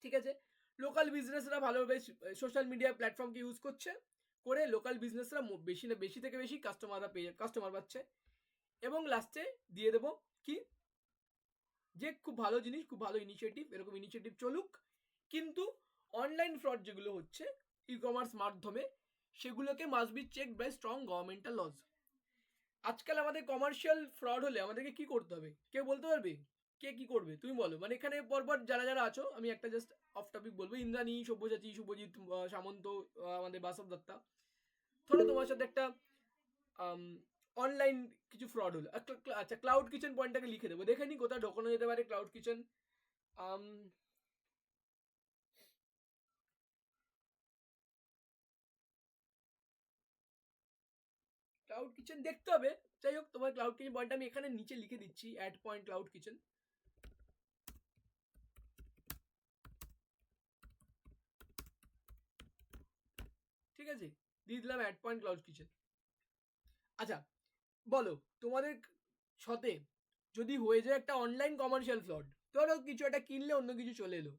ঠিক আছে, লোকাল বিজনেসরা ভালোভাবে সোশ্যাল মিডিয়া প্ল্যাটফর্মকে ইউজ করছে, করে লোকাল বিজনেসরা বেশি থেকে বেশি কাস্টমার পাচ্ছে, এবং লাস্টে দিয়ে দেবো কি, যে খুব ভালো জিনিস, খুব ভালো ইনিশিয়েটিভ, এরকম ইনিশিয়েটিভ চলুক, কিন্তু অনলাইন ফ্রড যেগুলো হচ্ছে ই কমার্স মাধ্যমে, সেগুলোকে must be check by strong governmental laws. আজকাল আমাদের কমার্শিয়াল ফ্রড হলে আমাদেরকে কি করতে হবে, কেউ বলতে পারবে? কে কি করবে তুমি বলো? মানে এখানে পরপর যারা যারা আছো, আমি একটা জাস্ট অফ টপিক বলবো, ইন্দ্রাণী, সব্যসাচী, শুভজিৎ, সামন্ত, আমাদের বাসব দত্তা, ধরো তোমার সাথে একটা অনলাইন কিছু ফ্রড হলো, আচ্ছা ক্লাউড কিচেন পয়েন্টটাকে লিখে দেবো, দেখে নি কোথায় ঢোকানো যেতে পারে ক্লাউড কিচেন। ক্লাউড কিচেন দেখতে হবে, যাই হোক তোমার ক্লাউড কিচেন পয়েন্ট আমি এখানে নিচে লিখে দিচ্ছি, অ্যাড পয়েন্ট ক্লাউড কিচেন। ঠিক আছে, দিয়ে দিলাম অ্যাড পয়েন্ট ক্লাউড কিচেন। আচ্ছা বলো, তোমাদের সাথে যদি হয়ে যায় একটা অনলাইন কমার্শিয়াল ফ্রড, ধরো কিছু একটা কিনলে অন্য কিছু চলে এলো,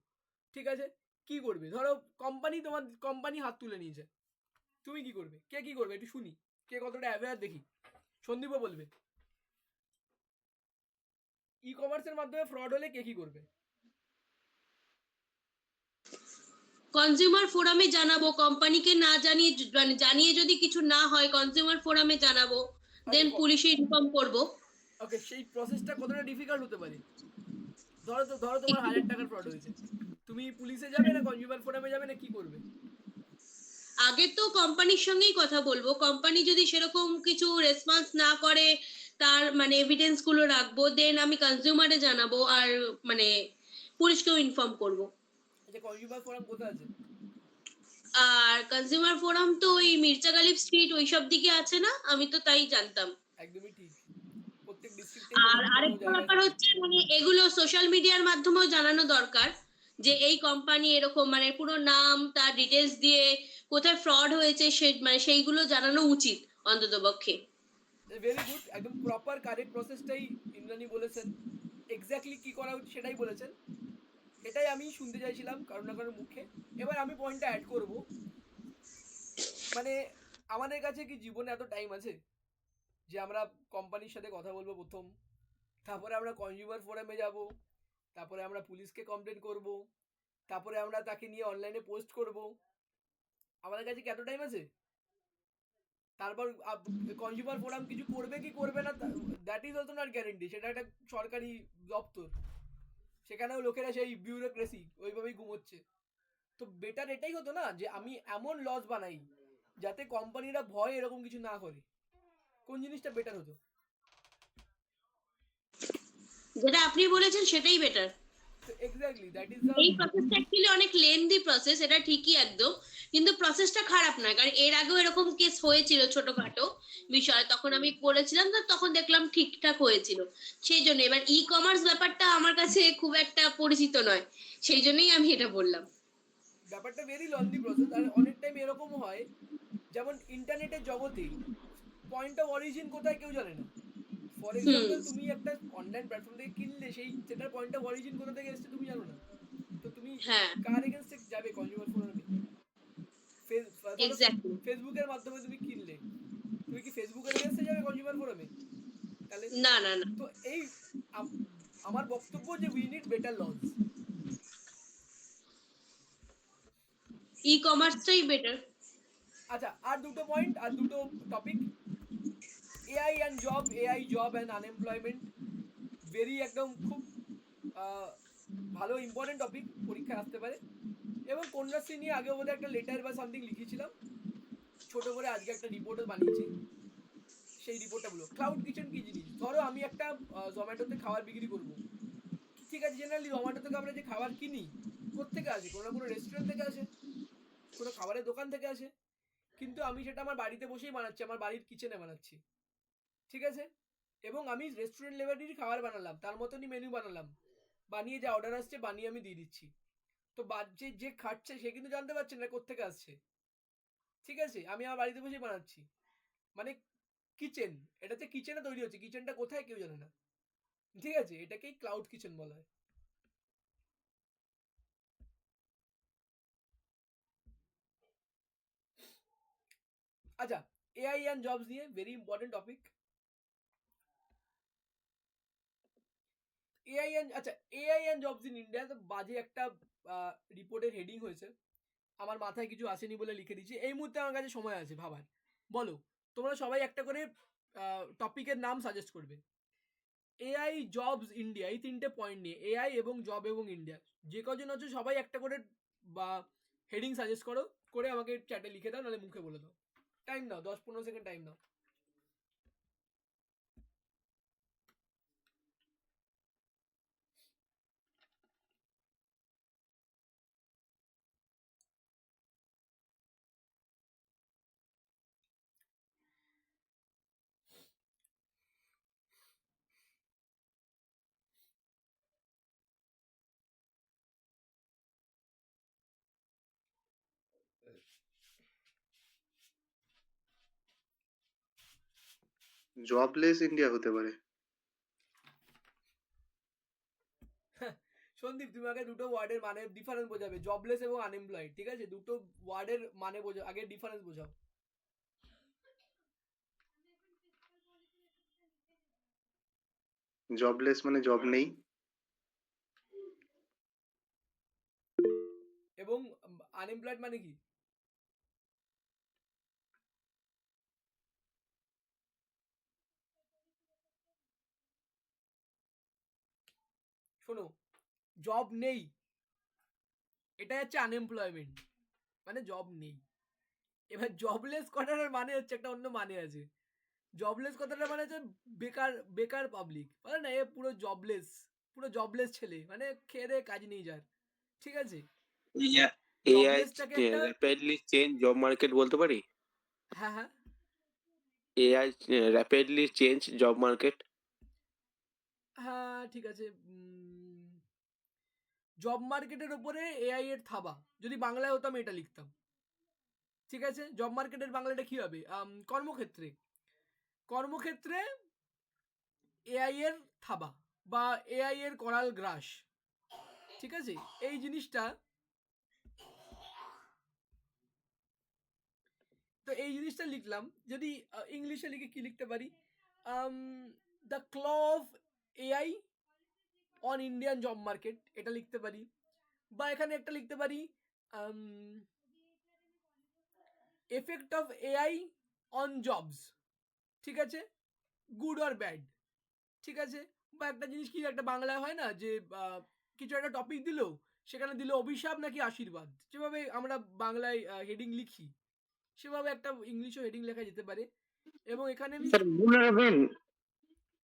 ঠিক আছে, কি করবে? ধরো কোম্পানি, তোমার কোম্পানি হাত তুলে নিয়েছে, তুমি কি করবে? কে কি করবে একটু শুনি, কে কতটা অ্যাওয়্যার দেখি। সন্দীপও বলবে ই কমার্সের মাধ্যমে ফ্রড হলে কে কি করবে। কনজিউমার ফোরামে জানাবো, কোম্পানিকে না জানিয়ে মানে জানিয়ে যদি কিছু না হয় কনজিউমার ফোরামে জানাবো, দেন আচ্ছা পুলিশে ইনফর্ম করব। ওকে, সেই প্রসেসটা কতটা ডিফিকাল্ট হতে পারে? ধরো তোমার 1000 টাকার ফ্রড হয়েছে, তুমি পুলিশে যাবে না কনজিউমার ফোরামে যাবে না কি করবে? আগে তো কোম্পানির সঙ্গেই কথা বলবো, কোম্পানি যদি সেরকম কিছু রেসপন্স না করে, তার মানে এভিডেন্স গুলো রাখবো, দেন আমি কনজিউমারে জানাবো, আর মানে পুলিশকেও ইনফর্ম করব। আচ্ছা কনজিউমার ফোরাম কোথায় আছে? আর কনজিউমার ফোরাম তো ওই মির্জা গালিব স্ট্রিট ওইসব দিকে আছে না, আমি তো তাই জানতাম। একদমই ঠিক, প্রত্যেক ডিস্ট্রিক্টে আর কোনো কোনো আরেকটা জায়গায় ব্যাপার থাকে। হচ্ছে মানে এগুলো সোশ্যাল মিডিয়ার মাধ্যমেও জানানো দরকার, যে এই কোম্পানি এরকম, মানে পুরো নাম, তার ডিটেলস দিয়ে কোথায় ফ্রড হয়েছে সে মানে সেইগুলো জানানো উচিত অন্তত পক্ষে। ভেরি গুড, একদম প্রপার কারেক্ট প্রসেসটাই ইন্দ্রাণী বলেছেন, এক্স্যাক্টলি কি করা উচিত সেটাই বলেছেন, এটাই আমি শুনতে চাইছিলাম কারণ না কারোর মুখে। এবার আমি পয়েন্টটা অ্যাড করব, মানে আমাদের কাছে কি জীবনে এত টাইম আছে যে আমরা কোম্পানির সাথে কথা বলবো প্রথম, তারপরে আমরা কনজিউমার ফোরামে যাব, তারপরে আমরা পুলিশকে কমপ্লেন করব, তারপরে আমরা তাকে নিয়ে অনলাইনে পোস্ট করব? আমাদের কাছে কি এত টাইম আছে? তারপর কনজিউমার ফোরাম কিছু করবে কি করবে না, that is also not guarantee, সেটা একটা সরকারি দপ্তর, সেখানেও লোকেরা সেই বিউরোক্রেসি ওইভাবেই ঘুমোচ্ছে। তো বেটার এটাই হতো না যে আমি এমন লস বানাই যাতে কোম্পানিরা ভয় এরকম কিছু না করে, কোন জিনিসটা বেটার হতো? যেটা আপনি বলেছেন সেটাই বেটার। তো এক্স্যাক্টলি দ্যাট ইজ দ্য। এই প্রসেসটা অ্যাকচুয়ালি অনেক লেন্দি প্রসেস, এটা ঠিকই একদম, কিন্তু প্রসেসটা খারাপ না, কারণ এর আগেও এরকম কেস হয়েছিল ছোটখাটো বিষয়, তখন আমি করেছিলাম, তো তখন দেখলাম ঠিকঠাক হয়েছিল। সেই জন্য এবার ই কমার্স ব্যাপারটা আমার কাছে খুব একটা পরিচিত নয়, সেই জন্যই আমি এটা বললাম। ব্যাপারটা ভেরি লন্দি প্রসেস, আর অনেক টাইম এরকম হয়, যেমন ইন্টারনেটের জগতে পয়েন্ট অফ অরিজিন কোথায় কেউ জানে না। For hmm. এক্সাম্পল তুমি একটা অনলাইন প্ল্যাটফর্ম থেকে কিনলে, সেটার পয়েন্ট অফ অরিজিন কোথা থেকে এসেছে তুমি জানো না, তো তুমি হ্যাঁ, কার এগেনস্টে যাবে কনজিউমার ফোরামে? ধরো এক্স্যাক্টলি। ফেসবুকের মাধ্যমে তুমি কিনলে, তুমি কি ফেসবুকের এগেনস্টে যাবে কনজিউমার ফোরামে? তাহলে না, না, না, তো এই আম- আমার বক্তব্য যে উই নিড বেটার লজ। ই কমার্সটাই বেটার। আচ্ছা আর দুটো পয়েন্ট, আর দুটো topic, AI and job, AI job and unemployment, very একদম খুব আহ, ভালো ইম্পর্টেন্ট টপিক, পরীক্ষায় আসতে পারে। এবং কন্যাশ্রী নিয়ে আগে বোধহয় একটা লেটার বা সামথিং লিখেছিলাম, ছোট করে আজকে একটা রিপোর্টও বানিয়েছি, সেই রিপোর্টটা বলো ক্লাউড কিচেন কি জিনিস। ধরো আমি একটা জোম্যাটোতে খাবার বিক্রি করব, ঠিক আছে, জেনারেলি জোম্যাটো থেকে আমরা যে খাবার কিনি কোত্থেকে আসে, কোনো না কোনো রেস্টুরেন্ট থেকে আসে, কোনো খাবারের দোকান থেকে আসে, কিন্তু আমি সেটা আমার বাড়িতে বসেই বানাচ্ছি, আমার বাড়ির কিচেনে বানাচ্ছি, ঠিক আছে, এবং আমি রেস্টুরেন্ট লেভেলেরই খাবার বানালাম, তার মতনই মেনু বানালাম, বানিয়ে যা অর্ডার আসছে বানিয়ে আমি দিয়ে দিচ্ছি। তো যে যে খাচ্ছে সে কিন্তু জানতে পারছে না কোত্থেকে আসছে, ঠিক আছে, আমি আমার বাড়িতে বসেই বানাচ্ছি, মানে কিচেন, এটাতে কিচেনে তৈরি হচ্ছে, কিচেনটা কোথায় কেউ জানে না, ঠিক আছে, এটাকেই ক্লাউড কিচেন বলা হয়। আচ্ছা এআই অ্যান্ড জবস নিয়ে very important topic, AI and আচ্ছা AI and jobs in India, তো বাজে একটা রিপোর্টের হেডিং হয়েছে, আমার মাথায় কিছু আসেনি বলে লিখে দিচ্ছি। এই মুহূর্তে আমার কাছে সময় আছে ভাবার। বলো, তোমরা সবাই একটা করে টপিকের নাম সাজেস্ট করবে। এআই জবস ইন্ডিয়া, এই 3টে পয়েন্ট নিয়ে, এআই এবং জব এবং ইন্ডিয়া, যে কজন আছে সবাই একটা করে বা হেডিং সাজেস্ট করো, করে আমাকে চ্যাটে লিখে দাও, নাহলে মুখে বলে দাও। টাইম নাও, 10-15 সেকেন্ড টাইম নাও। জবলেস ইন্ডিয়া হতে পারে। সন্দীপ, তুমি আগে দুটো ওয়ার্ডের মানে ডিফারেন্স বোঝাবে, জবলেস এবং আনএমপ্লয়েড, ঠিক আছে? দুটো ওয়ার্ডের মানে বোঝাও, আগে ডিফারেন্স বোঝাও। জবলেস মানে জব নেই, এবং আনএমপ্লয়েড মানে কি? শোনো, জব নেই এটা হচ্ছে আনএমপ্লয়মেন্ট, মানে জব নেই। এবার জবলেস কথাটার মানে হচ্ছে একটা অন্য মানে আছে। জবলেস কথাটার মানে হচ্ছে বেকার, বেকার পাবলিক, বলে না এ পুরো জবলেস, পুরো জবলেস ছেলে, মানে খেয়ে দেয়ে কাজ নেই যার, ঠিক আছে? এআই জবলেসটাকে একটা, র্যাপিডলি চেঞ্জ জব মার্কেট বলতে পারি। হ্যাঁ হ্যাঁ, AI rapidly change job market. হ্যাঁ ঠিক আছে। জব মার্কেটের উপরে এআই এর থাবা, যদি বাংলায় হতো আমি এটা লিখতাম, ঠিক আছে? জব মার্কেটের বাংলাটা কি হবে? কর্মক্ষেত্রে, কর্মক্ষেত্রে এআই এর থাবা বা এআই এর করাল গ্রাস, ঠিক আছে? এই জিনিসটা, তো এই জিনিসটা লিখলাম। যদি ইংলিশে লিখে কি লিখতে পারি? The claw of AI on Indian job market, এটা লিখতে পারি। বা এখানে একটা লিখতে পারি, effect of AI on jobs, ঠিক আছে? গুড অর ব্যাড, ঠিক আছে? বা একটা জিনিস কি একটা বাংলায় হয় না যে কিছু একটা টপিক দিল, সেখানে দিল অভিশাপ নাকি আশীর্বাদ, যেভাবে আমরা বাংলায় হেডিং লিখি, সেভাবে একটা ইংলিশও হেডিং লেখা যেতে পারে। এবং এখানে আমি, স্যার গুড আর বেড।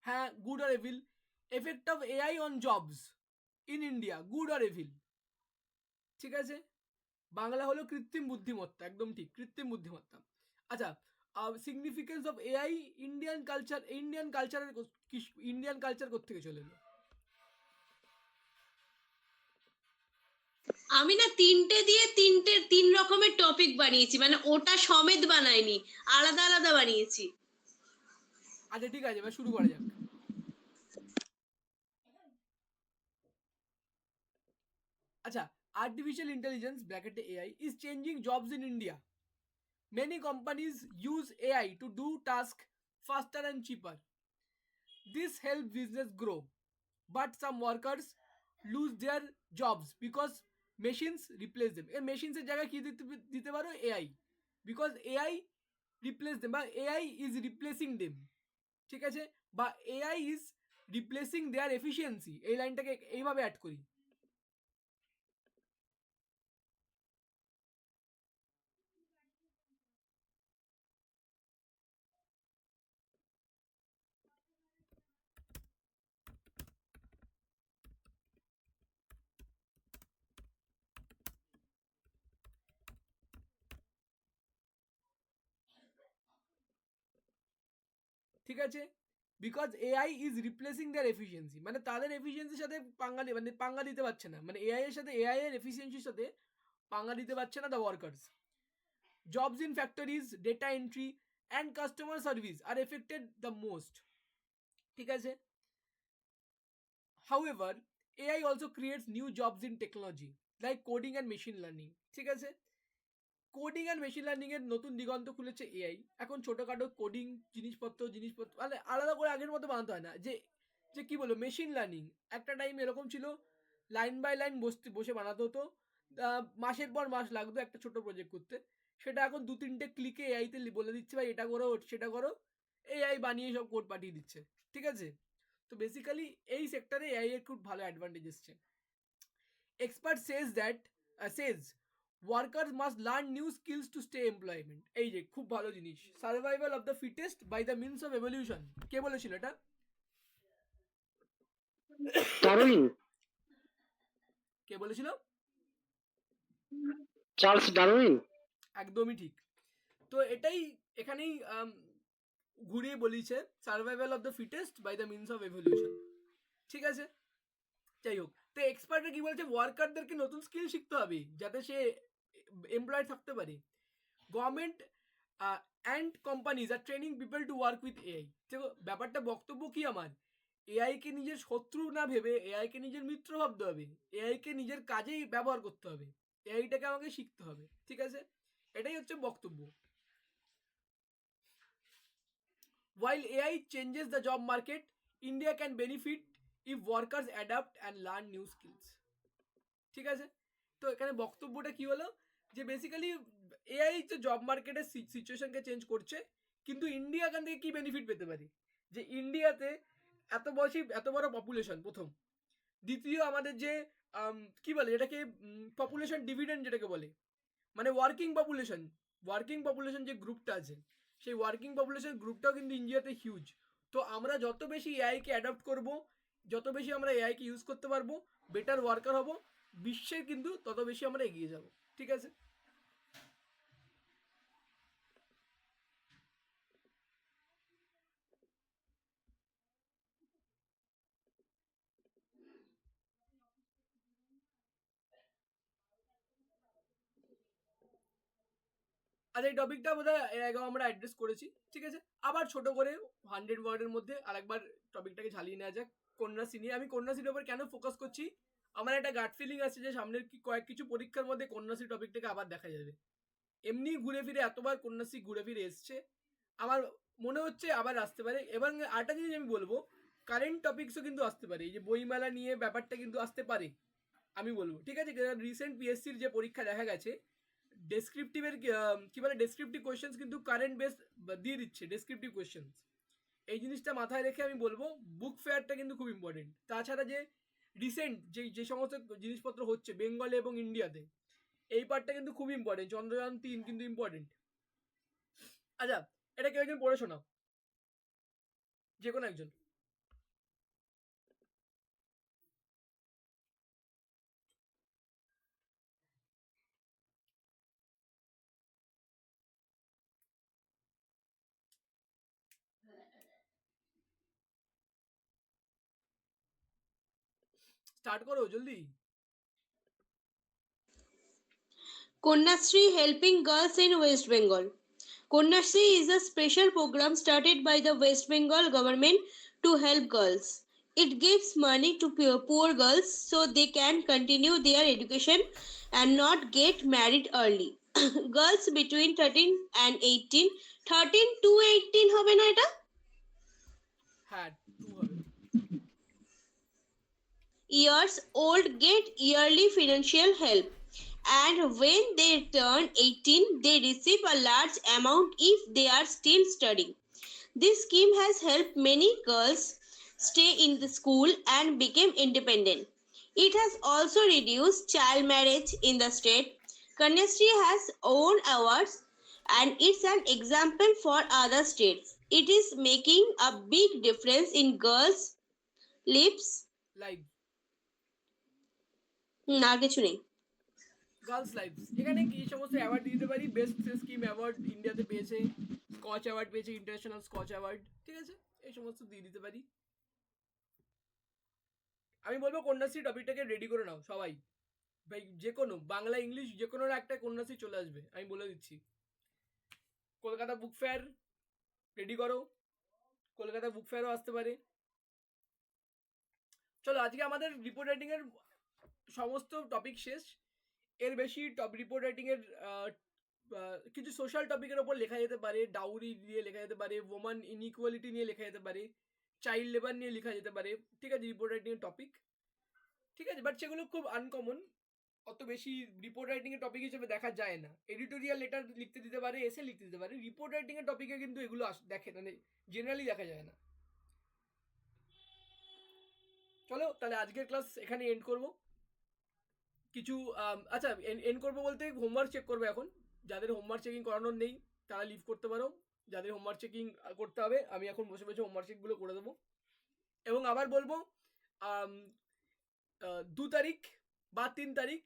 হ্যাঁ, good or evil, effect of AI on jobs in India, good or evil, ঠিক আছে? বাংলা হলো কৃত্রিম বুদ্ধিমত্তা, একদম ঠিক, কৃত্রিম বুদ্ধিমত্তা। আচ্ছা, significance of AI Indian culture, Indian কালচারের, ইন্ডিয়ান কালচার কোত্থেকে চলে এলো? আমি না তিনটে দিয়ে তিন রকমের টপিক বানিয়েছি, মানে ওটা সমেত বানাইনি, আলাদা আলাদা বানিয়েছি। আচ্ছা ঠিক আছে, এবার শুরু করা যাক। আচ্ছা, আর্টিফিশিয়াল ইন্টেলিজেন্স ব্র্যাকেটে AI is changing jobs in India. Many companies use AI to do tasks faster and cheaper. This helps business grow, but some workers lose their jobs because machines replace them. এই মেশিনসের জায়গায় কি দিতে পারো? AI, because AI replace them, বা AI is replacing them, ঠিক আছে? বা AI is replacing their efficiency, এই লাইনটাকে এইভাবে অ্যাড করি। ঠিক আছে? Because AI is replacing their efficiency, মানে তাদের এফিসিয়েন্সির সাথে পাঙ্গা দিতে পারছে না, মানে এআই এর সাথে, এআই এর এফিসিয়েন্সির সাথে পাঙ্গা দিতে পারছে না the workers. Jobs in factories, data entry and customer service are affected the most, ঠিক আছে? However, AI also creates new jobs in technology like coding and machine learning, ঠিক আছে? কোডিং অ্যান্ড মেশিন লার্নিং এর নতুন দিগন্ত খুলেছে AI. এখন ছোটখাটো coding জিনিসপত্র মানে আলাদা করে আগের মতো বানাতে হয় না, যে যে কি বলবো মেশিন লার্নিং একটা টাইম এরকম ছিল লাইন বাই লাইন বসে বানাতে হতো মাসের পর মাস লাগতো একটা ছোট প্রজেক্ট করতে সেটা এখন 2-3টে ক্লিকে এআইতে বলে দিচ্ছে ভাই এটা করো সেটা করো এআই বানিয়ে সব কোড পাঠিয়ে দিচ্ছে ঠিক আছে তো বেসিক্যালি এই সেক্টরে এআই এর খুব ভালো অ্যাডভান্টেজ এসছে expert says workers must learn new skills to stay employment এই যে খুব ভালো জিনিস survival of the fittest by the means of evolution কে বলেছিল এটা ডারউইন, কে বলেছিল চার্লস ডারউইন। একদমই ঠিক তো এটাই এখানেই ঘুরিয়ে বলিছে survival of the fittest by the means of evolution ঠিক আছে যাই হোক তো এক্সপার্টরা কি বলছে ওয়ার্কারদেরকে নতুন স্কিল শিখতে হবে যাতে সে এমপ্লয়েড থাকতে পারে government and companies are training people to work with AI দেখো ব্যাপারটা বক্তব্য কি আমার এআইকে নিজের শত্রু না ভেবে এআইকে নিজের মিত্র ভাবতে হবে এআইকে নিজের কাজেই ব্যবহার করতে হবে এআইটাকে আমাকে শিখতে হবে ঠিক আছে এটাই হচ্ছে বক্তব্য while AI changes the job market India can benefit if workers adapt and learn new skills ঠিক আছে তো এখানে বক্তব্যটা কি হলো যে বেসিক্যালি এআই তো জব মার্কেটের সিচুয়েশনকে চেঞ্জ করছে কিন্তু ইন্ডিয়া এখান থেকে কি বেনিফিট পেতে পারে যে ইন্ডিয়াতে এত বড় পপুলেশন প্রথম দ্বিতীয় আমাদের যে কি বলে যেটাকে পপুলেশন ডিভিডেন্ড যেটাকে বলে মানে ওয়ার্কিং পপুলেশন যে গ্রুপটা আছে সেই ওয়ার্কিং পপুলেশন গ্রুপটাও কিন্তু ইন্ডিয়াতে হিউজ তো আমরা যত বেশি এআইকে অ্যাডাপ্ট করব যত বেশি আমরা এআইকে ইউজ করতে পারবো বেটার ওয়ার্কার হব বিশ্বের কিন্তু তত বেশি আমরা এগিয়ে যাব ঠিক আছে আর এই টপিকটা বোধহয় এর আগেও আমরা অ্যাড্রেস করেছি ঠিক আছে আবার ছোট করে 100 ওয়ার্ডের মধ্যে আরেকবার টপিকটাকে ঝালিয়ে নেওয়া যাক কন্যাশ্রী নিয়ে আমি কন্যাশ্রীর উপর কেন ফোকাস করছি আমার একটা গাট ফিলিং আছে যে সামনের কিছু পরীক্ষার মধ্যে কন্যাশ্রী টপিকটাকে আবার দেখা যাবে এমনি ঘুরে ফিরে এতবার কন্যাশ্রী ঘুরে ফিরে এসছে আমার মনে হচ্ছে আবার আসতে পারে এবং আরেকটা জিনিস আমি বলবো কারেন্ট টপিকসও কিন্তু আসতে পারে এই যে বইমেলা নিয়ে ব্যাপারটা কিন্তু আসতে পারে আমি বলবো ঠিক আছে রিসেন্ট পিএসসির যে পরীক্ষা দেখা গেছে ডেসক্রিপটিভের কি বলে ডেসক্রিপটিভ কোয়েশ্চেন্স কিন্তু কারেন্ট বেস দিয়ে দিচ্ছে ডেসক্রিপটিভ কোয়েশ্চেন্স এই জিনিসটা মাথায় রেখে আমি বলবো বুক ফেয়ারটা কিন্তু খুব ইম্পর্টেন্ট তাছাড়া যে রিসেন্ট যে সমস্ত জিনিসপত্র হচ্ছে বেঙ্গলে এবং ইন্ডিয়াতে এই পার্টটা কিন্তু খুব ইম্পর্টেন্ট চন্দ্রযান 3 কিন্তু ইম্পর্টেন্ট আচ্ছা এটা কেউ একজন পড়ে শোনাও যে কোনো একজন স্টার্ট করো জলদি Konyasri helping girls in West Bengal. Konyasri is a special program started by the West Bengal government to help girls. It gives money to poor girls so they can continue their education and not get married early. Girls between 13 and 18, 13 to 18 হবে না এটা? হ্যাঁ 2 হবে Years old get yearly financial help. And when they turn 18, they receive a large amount if they are still studying. This scheme has helped many girls stay in the school and become independent. It has also reduced child marriage in the state. Kanyasri has won awards and it's an example for other states. It is making a big difference in girls' lives. Live না কিছু নেই girls lives এখানে কি সমস্ত award দিতে পারি best scheme award ইন্ডিয়াতে পেয়েছে স্কচ অ্যাওয়ার্ড পেয়েছে ইন্টারন্যাশনাল স্কচ অ্যাওয়ার্ড ঠিক আছে এই সমস্ত দিয়ে দিতে পারি আমি বলবো কন্যাশ্রী টপিকটাকে রেডি করে নাও সবাই ভাই যে কোনো বাংলা ইংলিশ যে কোনো একটা কন্যাশ্রী চলে আসবে আমি বলে দিচ্ছি কলকাতা বুক ফেয়ার রেডি করো কলকাতা বুক ফেয়ারও আসতে পারে চলো আজকে আমাদের রিপোর্ট রাইটিং এর সমস্ত টপিক শেষ এর বেশি রিপোর্ট রাইটিং এর কিছু সোশ্যাল টপিকের ওপর লেখা যেতে পারে ডাউরি নিয়ে লেখা যেতে পারে ওম্যান ইনইকুয়ালিটি নিয়ে লেখা যেতে পারে চাইল্ড লেবার নিয়ে লেখা যেতে পারে, ঠিক আছে, রিপোর্ট রাইটিং এর টপিক, ঠিক আছে, বাট সেগুলো খুব আনকমন, অত বেশি রিপোর্ট রাইটিং এর টপিক হিসেবে দেখা যায় না। এডিটোরিয়াল লেটার লিখতে দিতে পারে, এসে লিখতে দিতে পারে, রিপোর্ট রাইটিং এর টপিকে কিন্তু এগুলো দেখে মানে জেনারেলি দেখা যায় না। চলো তাহলে আজকের ক্লাস এখানে এন্ড করব। কিছু আচ্ছা এন্ড করবো বলতে হোমওয়ার্ক চেক করবে এখন। যাদের হোমওয়ার্ক চেকিং করানোর নেই তারা লিভ করতে পারো, যাদের হোমওয়ার্ক চেকিং করতে হবে আমি এখন বসে বসে হোমওয়ার্ক চেকগুলো করে দেবো। এবং আবার বলবো 2 তারিখ বা 3 তারিখ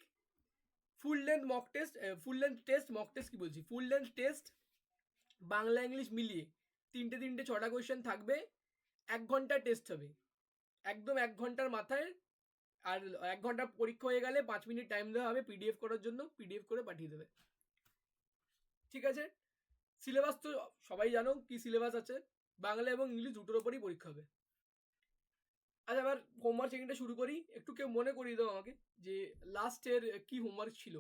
full length mock test, full length test, mock test কি বলছি, full length test Bangla English মিলিয়ে 3টে 6টা কোয়েশ্চেন থাকবে, 1 ঘন্টা টেস্ট হবে, একদম 1 ঘন্টার মাথায়। আর 1 ঘন্টা পরীক্ষা হয়ে গেলে 5 মিনিট টাইম দেওয়া হবে পিডিএফ করার জন্য, পিডিএফ করে পাঠিয়ে দেবে, ঠিক আছে। সিলেবাস তো সবাই জানো কি সিলেবাস আছে, বাংলা এবং ইংলিশ দুটোর ওপরই পরীক্ষা হবে। আচ্ছা এবার হোমওয়ার্ক চেকিংটা শুরু করি। একটু কেউ মনে করিয়ে দাও আমাকে যে লাস্টের কি হোমওয়ার্ক ছিল।